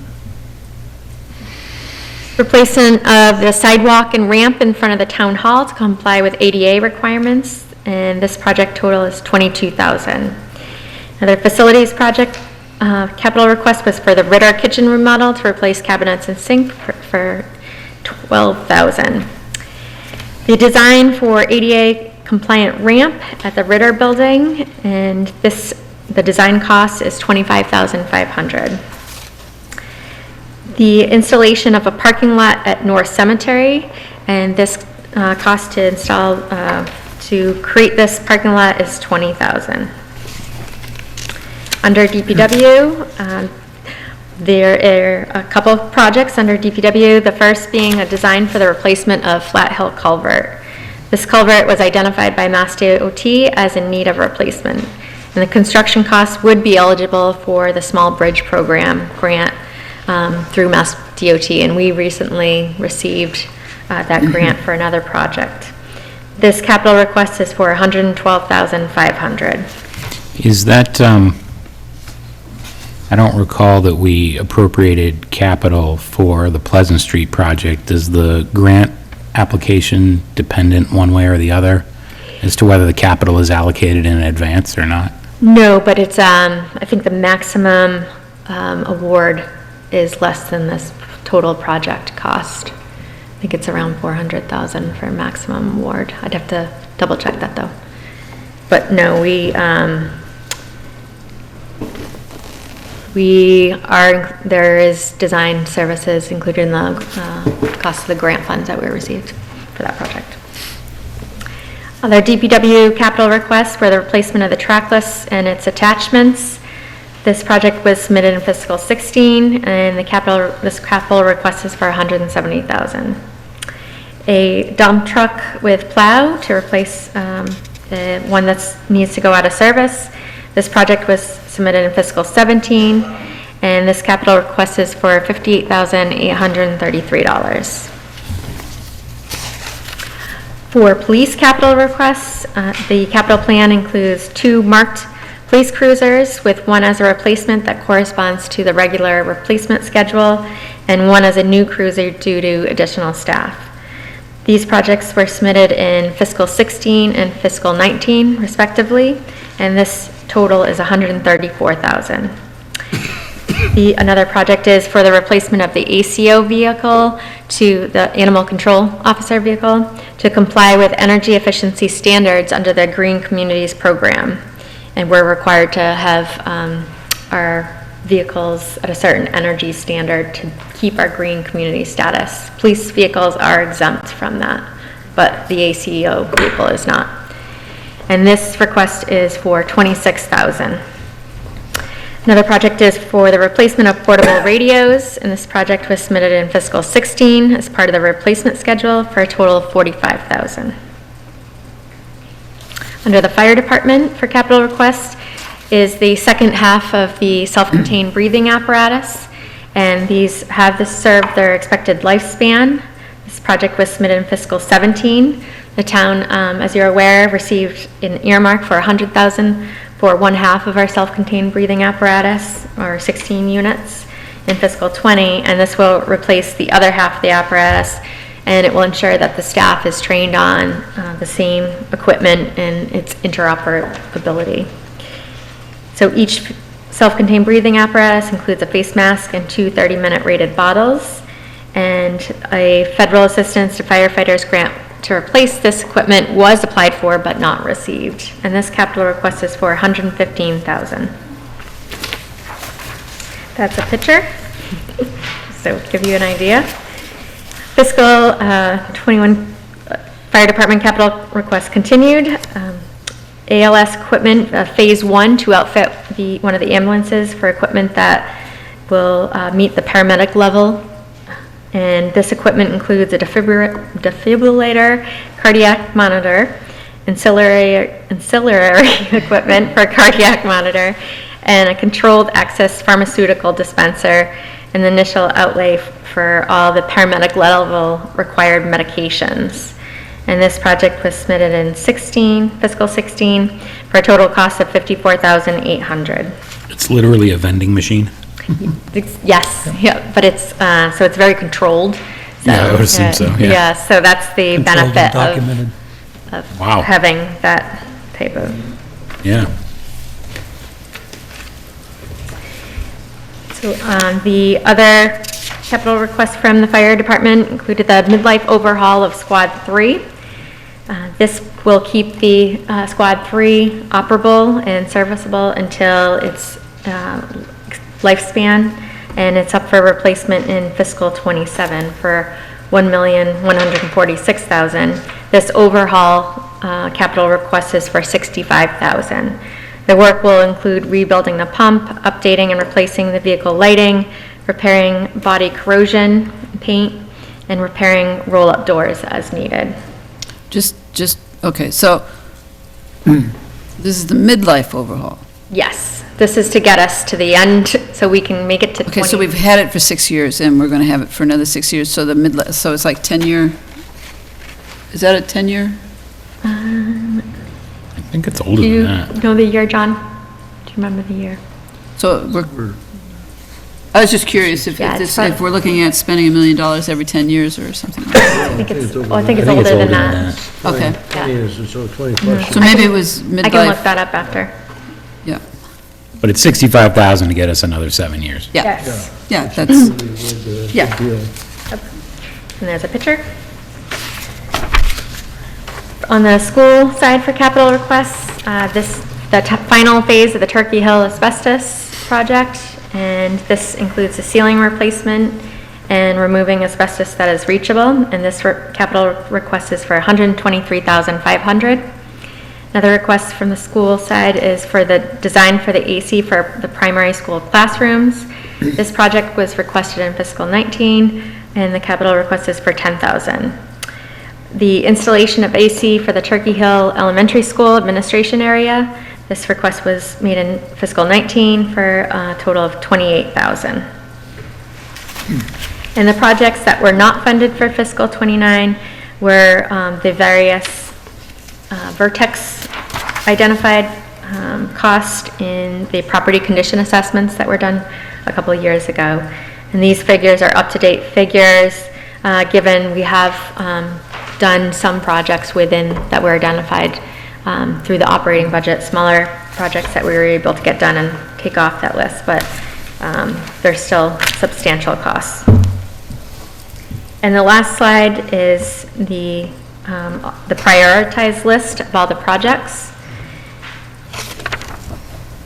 Replacement of the sidewalk and ramp in front of the town hall to comply with ADA requirements, and this project total is $22,000. Another facilities project capital request was for the Ritter kitchen remodel to replace cabinets and sink for $12,000. The design for ADA compliant ramp at the Ritter building, and the design cost is $25,500. The installation of a parking lot at North Cemetery, and this cost to install, to create this parking lot is $20,000. Under DPW, there are a couple of projects under DPW, the first being a design for the replacement of Flat Hill Culvert. This culvert was identified by Mass DOT as in need of replacement, and the construction costs would be eligible for the Small Bridge Program grant through Mass DOT, and we recently received that grant for another project. This capital request is for $112,500. Is that, I don't recall that we appropriated capital for the Pleasant Street project. Is the grant application dependent one way or the other as to whether the capital is allocated in advance or not? No, but it's, I think the maximum award is less than this total project cost. I think it's around $400,000 for maximum award. I'd have to double check that though. But no, there is design services included in the cost of the grant funds that we received for that project. Other DPW capital requests were the replacement of the trackless and its attachments. This project was submitted in fiscal 16, and this capital request is for $170,000. A dump truck with plow to replace the one that needs to go out of service. This project was submitted in fiscal 17, and this capital request is for $58,833. For police capital requests, the capital plan includes 2 marked police cruisers, with one as a replacement that corresponds to the regular replacement schedule, and one as a new cruiser due to additional staff. These projects were submitted in fiscal 16 and fiscal 19 respectively, and this total is $134,000. Another project is for the replacement of the ACO vehicle to the Animal Control Officer vehicle to comply with energy efficiency standards under the Green Communities Program. And we're required to have our vehicles at a certain energy standard to keep our green community status. Police vehicles are exempt from that, but the ACO vehicle is not. And this request is for $26,000. Another project is for the replacement of portable radios, and this project was submitted in fiscal 16 as part of the replacement schedule for a total of $45,000. Under the fire department for capital requests is the second half of the self-contained breathing apparatus, and these have served their expected lifespan. This project was submitted in fiscal 17. The town, as you're aware, received an earmark for $100,000 for one half of our self-contained breathing apparatus, or 16 units, in fiscal 20, and this will replace the other half of the apparatus and it will ensure that the staff is trained on the same equipment and its interoperability. So each self-contained breathing apparatus includes a face mask and 2 30-minute rated bottles, and a federal assistance to firefighters grant to replace this equipment was applied for but not received. And this capital request is for $115,000. That's a picture, so give you an idea. Fiscal 21 Fire Department capital request continued. ALS equipment, phase 1 to outfit one of the ambulances for equipment that will meet the paramedic level. And this equipment includes a defibrillator, cardiac monitor, ancillary equipment for cardiac monitor, and a controlled access pharmaceutical dispenser, and the initial outlay for all the paramedic level required medications. And this project was submitted in fiscal 16, for a total cost of $54,800. It's literally a vending machine? Yes, yeah, but it's, so it's very controlled. So, Yeah, I would assume so, yeah. Yeah, so that's the Controlled and benefit documented. of Wow. having that type of. Yeah. So the other capital requests from the fire department included the midlife overhaul of Squad 3. This will keep the Squad 3 operable and serviceable until its lifespan, and it's up for replacement in fiscal 27 for $1,146,000. This overhaul capital request is for $65,000. The work will include rebuilding the pump, updating and replacing the vehicle lighting, repairing body corrosion paint, and repairing roll-up doors as needed. Okay, so this is the midlife overhaul. Yes, this is to get us to the end so we can make it to 20. Okay, so we've had it for 6 years and we're gonna have it for another 6 years, so so it's like 10-year, is that a 10-year? I think it's older Do than you that. know the year, John? Do you remember the year? So I was just curious if Yeah, if we're looking at spending $1 million every 10 years or something like that. I think it's over older than that. Okay, 20 years or so, 20 plus. so maybe it was I can look midlife, that up after. yeah, But it's 65,000 to get us another 7 years. yeah, Yes. yeah, that's, yeah. Good deal. And there's a picture. On the school side for capital requests, the final phase of the Turkey Hill asbestos project, and this includes the ceiling replacement and removing asbestos that is reachable, and this capital request is for $123,500. Another request from the school side is for the design for the AC for the primary school classrooms. This project was requested in fiscal 19, and the capital request is for $10,000. The installation of AC for the Turkey Hill Elementary School administration area, this request was made in fiscal 19 for a total of $28,000. And the projects that were not funded for fiscal 29 were the various Vertex identified cost in the property condition assessments that were done a couple of years ago. And these figures are up-to-date figures, given we have done some projects that were identified through the operating budget, smaller projects that we were able to get done and take off that list, but there's still substantial costs. And the last slide is the prioritized list of all the projects.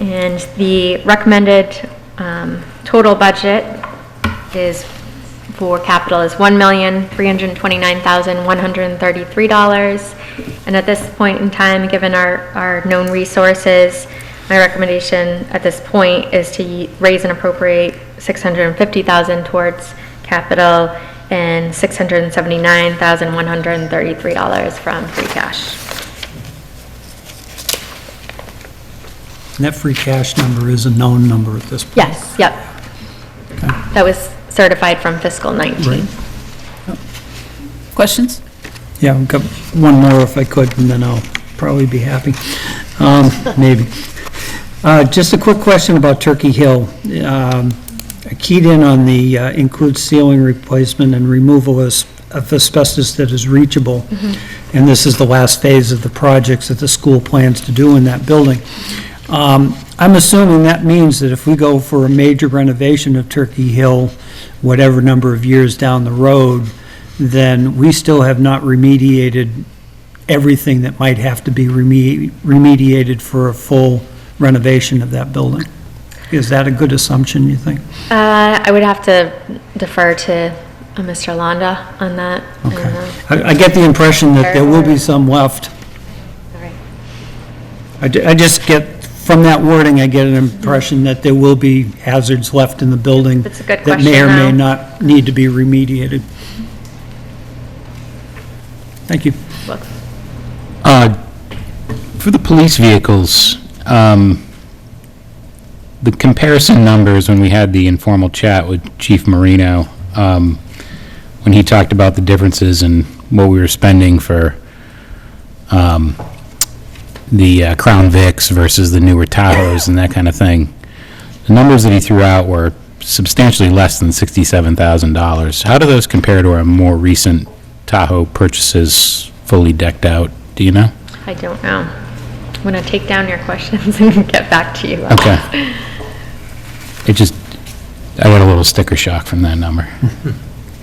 And the recommended total budget for capital is $1,329,133. And at this point in time, given our known resources, my recommendation at this point is to raise and appropriate $650,000 towards capital and $679,133 from free cash. And that free cash number is a known number at this point? Yes, yep. That was certified from fiscal 19. Right. Questions? Yeah, I've got one more if I could, and then I'll probably be happy. Maybe. Just a quick question about Turkey Hill. I keyed in on the include ceiling replacement and removal of of asbestos that is reachable. And this is the last phase of the projects that the school plans to do in that building. I'm assuming that means that if we go for a major renovation of Turkey Hill, whatever number of years down the road, then we still have not remediated everything that might have to be remediated for a full renovation of that building. Is that a good assumption, you think? I would have to defer to Mr. Londa on that. Okay. I get the impression that there will be some left. All right. I just get, from that wording, I get an impression that there will be hazards left in the building That's a good that may or question, may though. not need to be remediated. Thank you. For the police vehicles, the comparison numbers, when we had the informal chat with Chief Marino, when he talked about the differences in what we were spending for the Crown Vics versus the newer Tahoes and that kind of thing, the numbers that he threw out were substantially less than $67,000. How do those compare to our more recent Tahoe purchases, fully decked out? Do you know? I don't know. I'm going to take down your questions and get back to you. Okay. I got a little sticker shock from that number.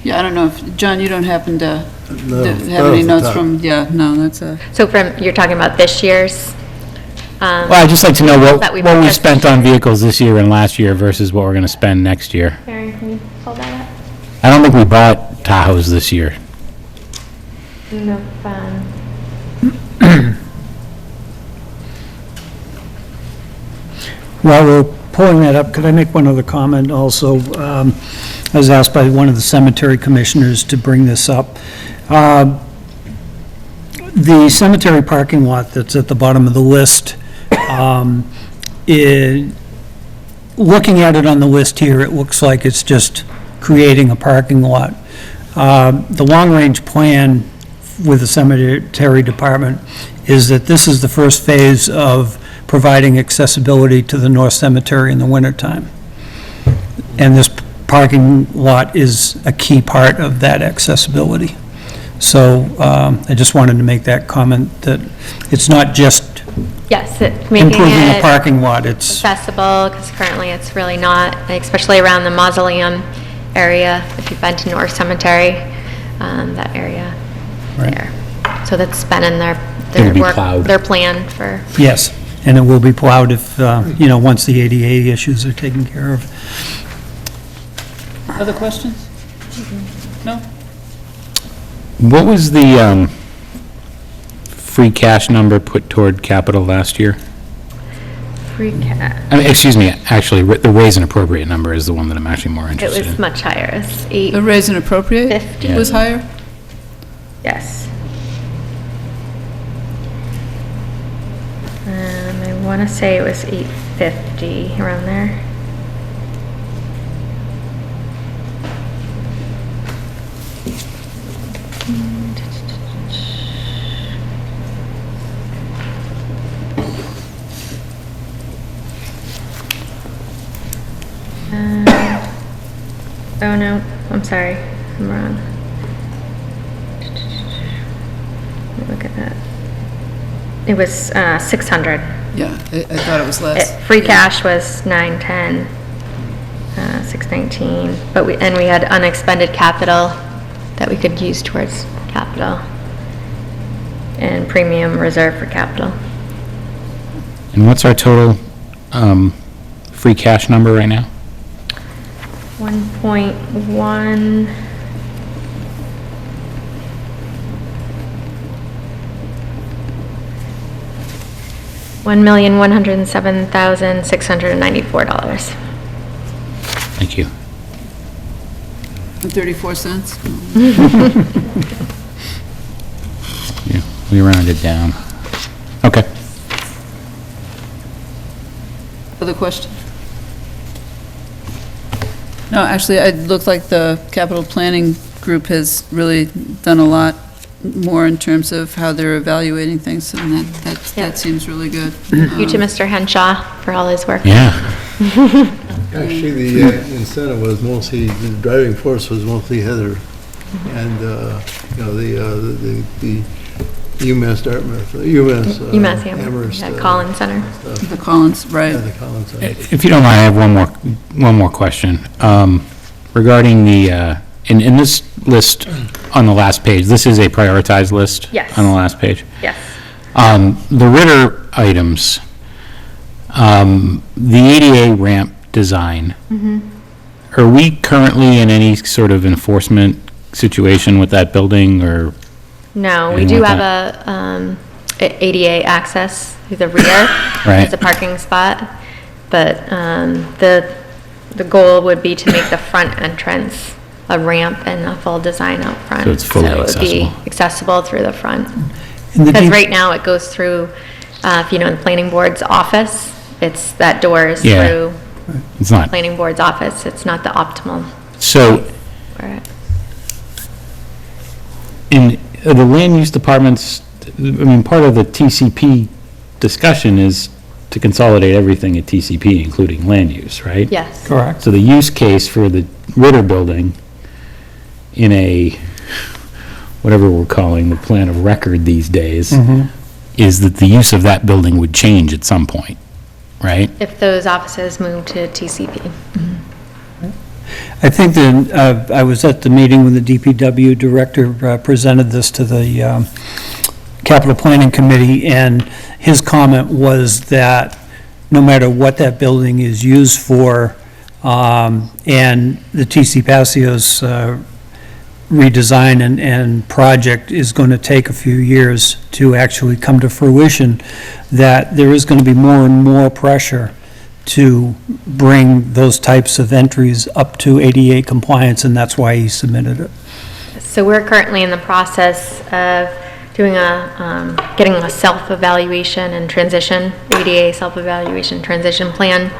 Yeah, I don't know if, John, you don't happen to No, have not any off the notes top. from, yeah, no, that's a, So you're talking about this year's? Well, I'd just like to know what That we we purchased. spent on vehicles this year and last year versus what we're going to spend next year. Karen, can you pull that up? I don't think we bought Tahoes this year. No, While we're pulling that up, could I make one other comment also? I was asked by one of the cemetery commissioners to bring this up. The cemetery parking lot that's at the bottom of the list, looking at it on the list here, it looks like it's just creating a parking lot. The long-range plan with the cemetery department is that this is the first phase of providing accessibility to the North Cemetery in the wintertime. And this parking lot is a key part of that accessibility. So I just wanted to make that comment, that it's not just yes, making improving a it parking lot, it's, accessible, because currently it's really not, especially around the mausoleum area, if you've been to North Cemetery, that area Right. there. So that's been in their It'll be work, plowed. their plan for, yes, and it will be plowed if, once the ADA issues are taken care of. other questions? No? What was the free cash number put toward capital last year? free cash. I mean, excuse me, actually, the raise and appropriate number is the one that I'm actually more It interested was in. much higher, it's The raise and appropriate 850, was higher? yes. I want to say it was 850, around there. Oh no, I'm sorry, I'm wrong. Let me look at that. It was 600. Yeah, I thought it was less. Free cash was 910, 619, but we had unexpended capital that we could use towards capital and premium reserve for capital. And what's our total free cash number right now? 1.1. $1,107,694. Thank you. And 34 cents? Yeah, we rounded down. Okay. Other question? No, actually, it looked like the capital planning group has really done a lot more in terms of how they're evaluating things, and that seems really good. You to Mr. Henshaw for all his work. Yeah. Actually, the incentive was mostly, the driving force was mostly Heather and, you know, the UMass Dartmouth, UMass Amherst. yeah, Collins Center. stuff. The Collins, Yeah, right. the Collins Center. If you don't mind, I have one more question. Regarding the, in this list on the last page, this is a prioritized list? Yes. On the last page? Yes. The Ritter items, the ADA ramp design. Are we currently in any sort of enforcement situation with that building, or? No, we Anything do like have a ADA access through the rear. Right. It's a parking spot, but the goal would be to make the front entrance a ramp and a full design out front. So it's fully it would be accessible. accessible through the front. And the Because deep- right now it goes through, if you know, the planning board's office, it's, that door is Yeah. through It's not. planning board's office. It's not the optimal So, for it. in the land use departments, I mean, part of the TCP discussion is to consolidate everything at TCP, including land use, right? Yes. Correct. So the use case for the Ritter building in a, whatever we're calling the plan of record these days, is that the use of that building would change at some point, right? If those offices move to TCP. I think that, I was at the meeting when the DPW director presented this to the Capital Planning Committee, and his comment was that no matter what that building is used for, and the TC Pasio's redesign and project is going to take a few years to actually come to fruition, that there is going to be more and more pressure to bring those types of entries up to ADA compliance, and that's why he submitted it. So we're currently in the process of doing getting a self-evaluation and transition, ADA self-evaluation transition plan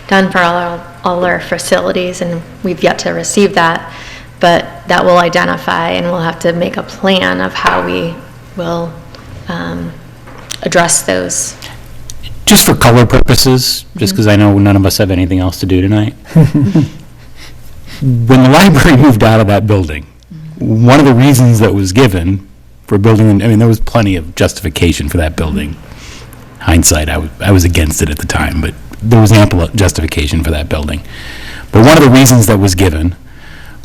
done for all our facilities, and we've yet to receive that. But that will identify, and we'll have to make a plan of how we will address those. Just for color purposes, just because I know none of us have anything else to do tonight. When the library moved out of that building, one of the reasons that was given for building, I mean, there was plenty of justification for that building. Hindsight, I was against it at the time, but there was ample justification for that building. But one of the reasons that was given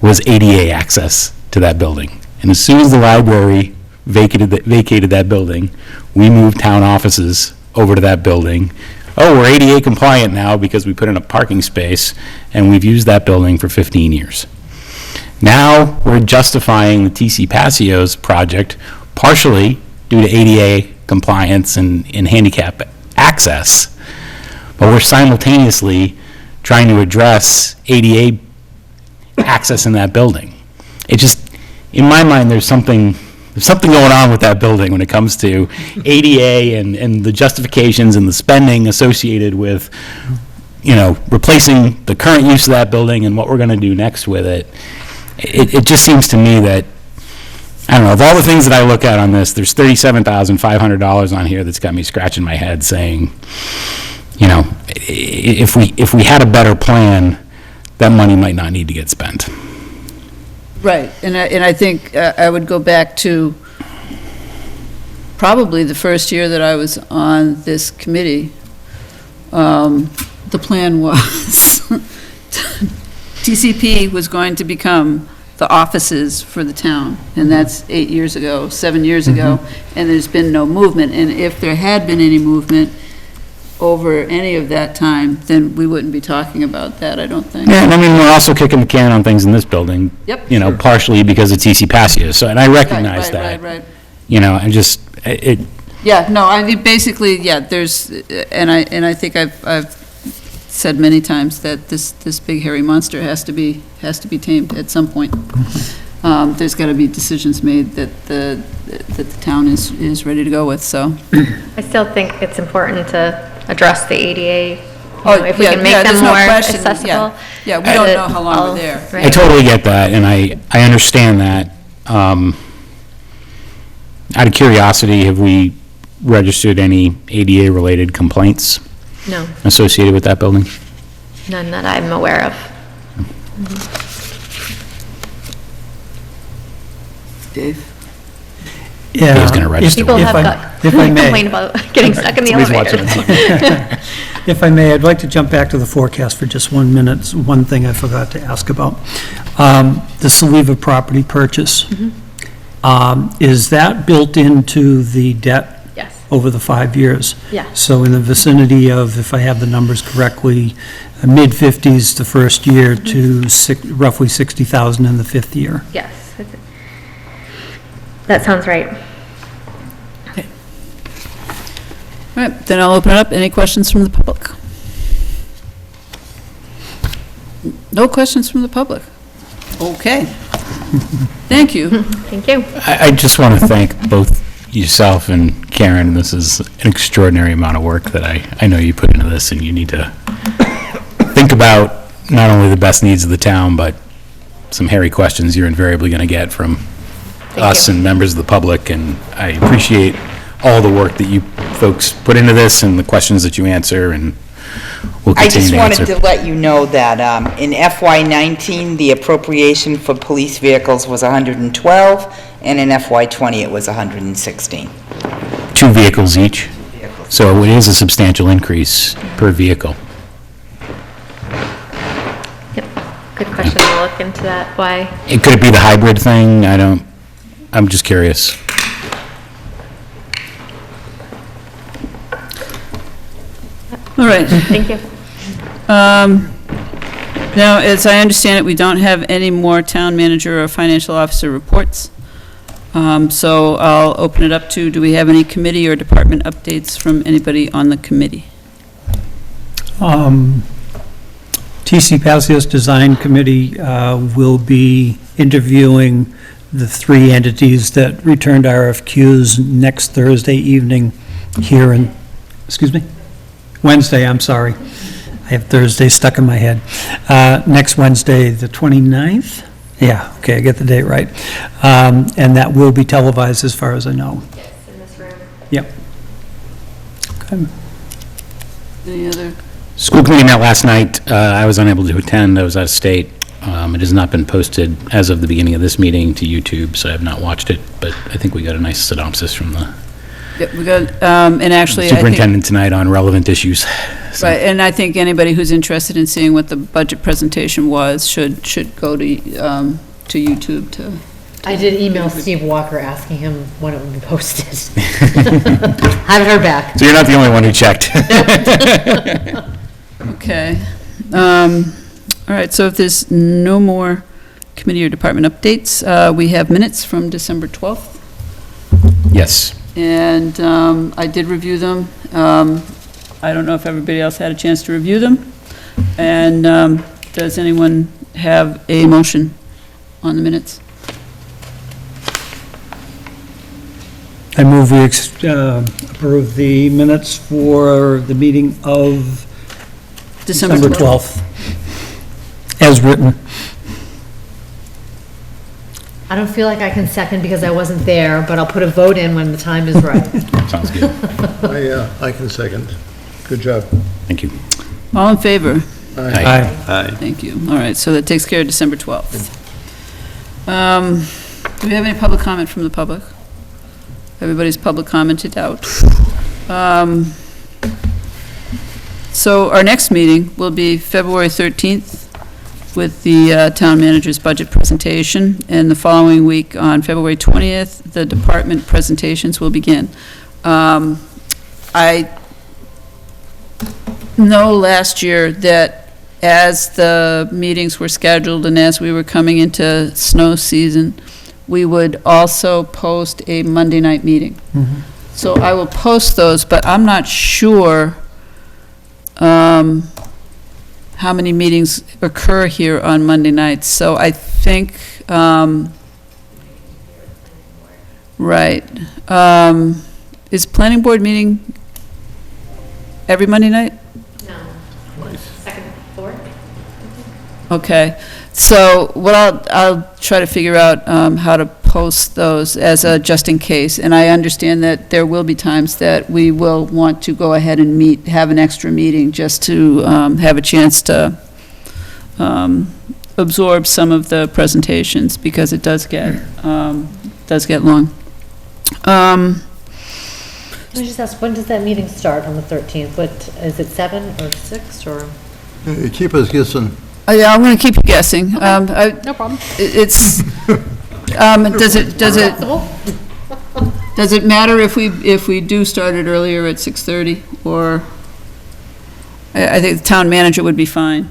was ADA access to that building. And as soon as the library vacated that building, we moved town offices over to that building. Oh, we're ADA compliant now because we put in a parking space, and we've used that building for 15 years. Now, we're justifying the TC Pasio's project partially due to ADA compliance and handicap access, but we're simultaneously trying to address ADA access in that building. It just, in my mind, there's something going on with that building when it comes to ADA and the justifications and the spending associated with, you know, replacing the current use of that building and what we're going to do next with it. It just seems to me that, I don't know, of all the things that I look at on this, there's $37,500 on here that's got me scratching my head saying, you know, if we had a better plan, that money might not need to get spent. Right, and I think I would go back to probably the first year that I was on this committee. The plan was TCP was going to become the offices for the town, and that's 8 years ago, 7 years ago, and there's been no movement. And if there had been any movement over any of that time, then we wouldn't be talking about that, I don't think. Yeah, and I mean, we're also kicking the can on things in this building. Yep, You know, sure. partially because of TC Pasio, so, and I recognize that. Right. You know, I just, Yeah, no, I mean, basically, yeah, there's, and I think I've said many times that this big hairy monster has to be tamed at some point. There's got to be decisions made that the town is ready to go with, so. I still think it's important to address the ADA, Oh, if we yeah, can make yeah, them there's no more question, accessible. Yeah, we don't know how long we're there. I totally get that, and I understand that. Out of curiosity, have we registered any ADA-related complaints No, associated with that building? none that I'm aware of. Dave? Yeah. Dave's gonna register. People If have I- got, if I may. complain about getting stuck in the Somebody's elevator. watching it. If I may, I'd like to jump back to the forecast for just 1 minute. It's one thing I forgot to ask about. The Saliva property purchase. Is that built into the debt Yes, over the 5 years? yeah. So in the vicinity of, if I have the numbers correctly, mid-50s the first year to roughly 60,000 in the fifth year. Yes. That sounds right. All right, then I'll open it up. Any questions from the public? No questions from the public? Okay. Thank you. Thank you. I just want to thank both yourself and Karen. This is an extraordinary amount of work that I know you put into this, and you need to think about not only the best needs of the town, but some hairy questions you're invariably going to get from us and members of the public, and I appreciate all the work that you folks put into this and the questions that you answer, and we'll I continue just to wanted answer. to let you know that in FY19, the appropriation for police vehicles was 112, and in FY20, it was 116. 2 vehicles each, so it is a substantial increase per vehicle. Yep. Good question. We'll look into that. Why? Could it be the hybrid thing? I'm just curious. All right. Thank you. Now, as I understand it, we don't have any more town manager or financial officer reports. So I'll open it up to, do we have any committee or department updates from anybody on the committee? TC Passios Design Committee will be interviewing the 3 entities that returned RFQs next Thursday evening here in, Wednesday, I'm sorry. I have Thursday stuck in my head. Next Wednesday, the 29th? Yeah, okay, I get the date right. And that will be televised as far as I know. Yes, in this room. Yep. Okay. Any other? School committee met last night. I was unable to attend. I was out of state. It has not been posted as of the beginning of this meeting to YouTube, so I have not watched it, but I think we got a nice synopsis from the Yep, we got, and actually, I think, superintendent tonight on relevant issues. So- right, and I think anybody who's interested in seeing what the budget presentation was should go to YouTube to. I did email Steve Walker asking him when it would be posted. Haven't heard back. So you're not the only one who checked. Okay. All right, so if there's no more committee or department updates, we have minutes from December 12th. Yes. And I did review them. I don't know if everybody else had a chance to review them. And does anyone have a motion on the minutes? I move we approve the minutes for the meeting of December 12th, as written. I don't feel like I can second because I wasn't there, but I'll put a vote in when the time is right. Sounds good. I can second. Good job. Thank you. All in favor? Aye. Thank you. All right, so that takes care of December 12th. Do we have any public comment from the public? Everybody's public commented out. So our next meeting will be February 13th with the town manager's budget presentation, and the following week, on February 20th, the department presentations will begin. I know last year that as the meetings were scheduled and as we were coming into snow season, we would also post a Monday night meeting. So I will post those, but I'm not sure how many meetings occur here on Monday nights. So I think, right. Is planning board meeting every Monday night? No. Second, fourth? Okay, so what I'll try to figure out how to post those as a just in case, and I understand that there will be times that we will want to go ahead and have an extra meeting just to have a chance to absorb some of the presentations, because it does get, does get long. Can I just ask, when does that meeting start on the 13th? What, is it 7 or 6 or? You keep us guessing. Oh, yeah, I'm going to keep you guessing. No problem. It's, does it matter if we do start it earlier at 6:30, or? I think the town manager would be fine.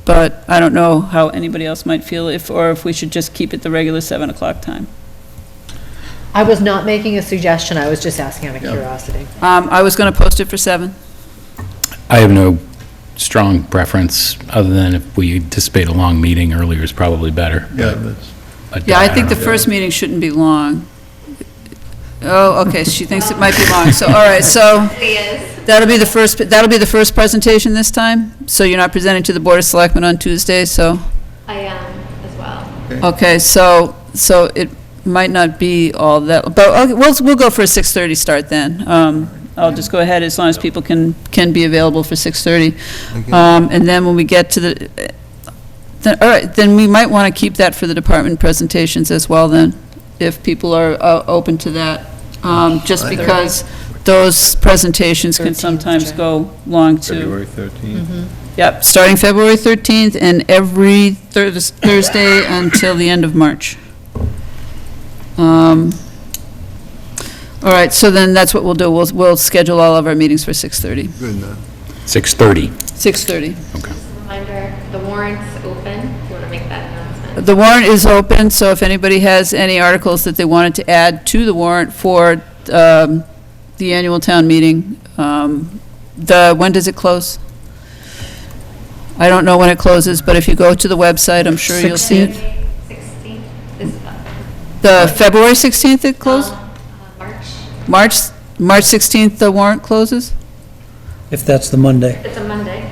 But I don't know how anybody else might feel, or if we should just keep it the regular 7 o'clock time. I was not making a suggestion, I was just asking out of curiosity. I was going to post it for 7. I have no strong preference, other than if we anticipate a long meeting, earlier is probably better. Yeah, that's, But, Yeah, I think the don't know. first meeting shouldn't be long. Oh, okay, she thinks it might be long, so, all right, so that'll be the first presentation this time? So you're not presenting to the Board of Selectmen on Tuesday, so, I am as well. okay, so it might not be all that, but okay, we'll go for a 6:30 start then. I'll just go ahead as long as people can be available for 6:30. And then when we get to then, all right, then we might want to keep that for the department presentations as well then, if people are open to that. Just because those presentations can 13th, sometimes Jen. go long too. February 13th. Yep, starting February 13th and every Thursday until the end of March. All right, so then that's what we'll do. We'll schedule all of our meetings for 6:30. good enough. 6:30. 6:30. Reminder, the warrant's open, if you want to make that announcement. The warrant is open, so if anybody has any articles that they wanted to add to the warrant for the annual town meeting, when does it close? I don't know when it closes, but if you go to the website, I'm sure you'll see it. 16th is The February 16th it closed? March. March 16th, the warrant closes? If that's the Monday. It's a Monday.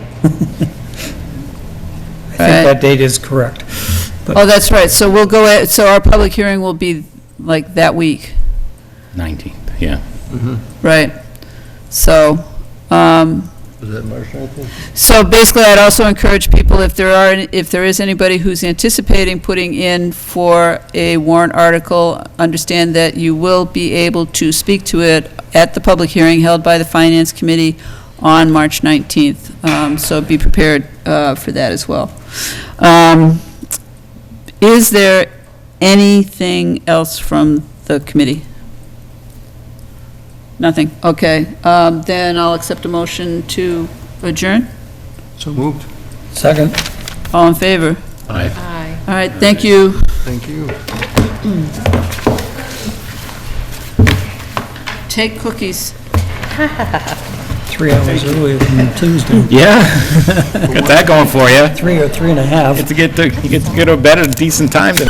I think that date is correct. Oh, that's right, so we'll go, so our public hearing will be like that week, 19th, yeah. right? So, Is that March 19th? so basically, I'd also encourage people, if there is anybody who's anticipating putting in for a warrant article, understand that you will be able to speak to it at the public hearing held by the Finance Committee on March 19th. So be prepared for that as well. Is there anything else from the committee? Nothing, okay. Then I'll accept a motion to adjourn. So moved. Second. All in favor? Aye. Aye. All right, thank you. Thank you. Take cookies. 3 hours earlier than Tuesday. Yeah, got that going for you. 3 or 3.5. You get to go to bed at a decent time than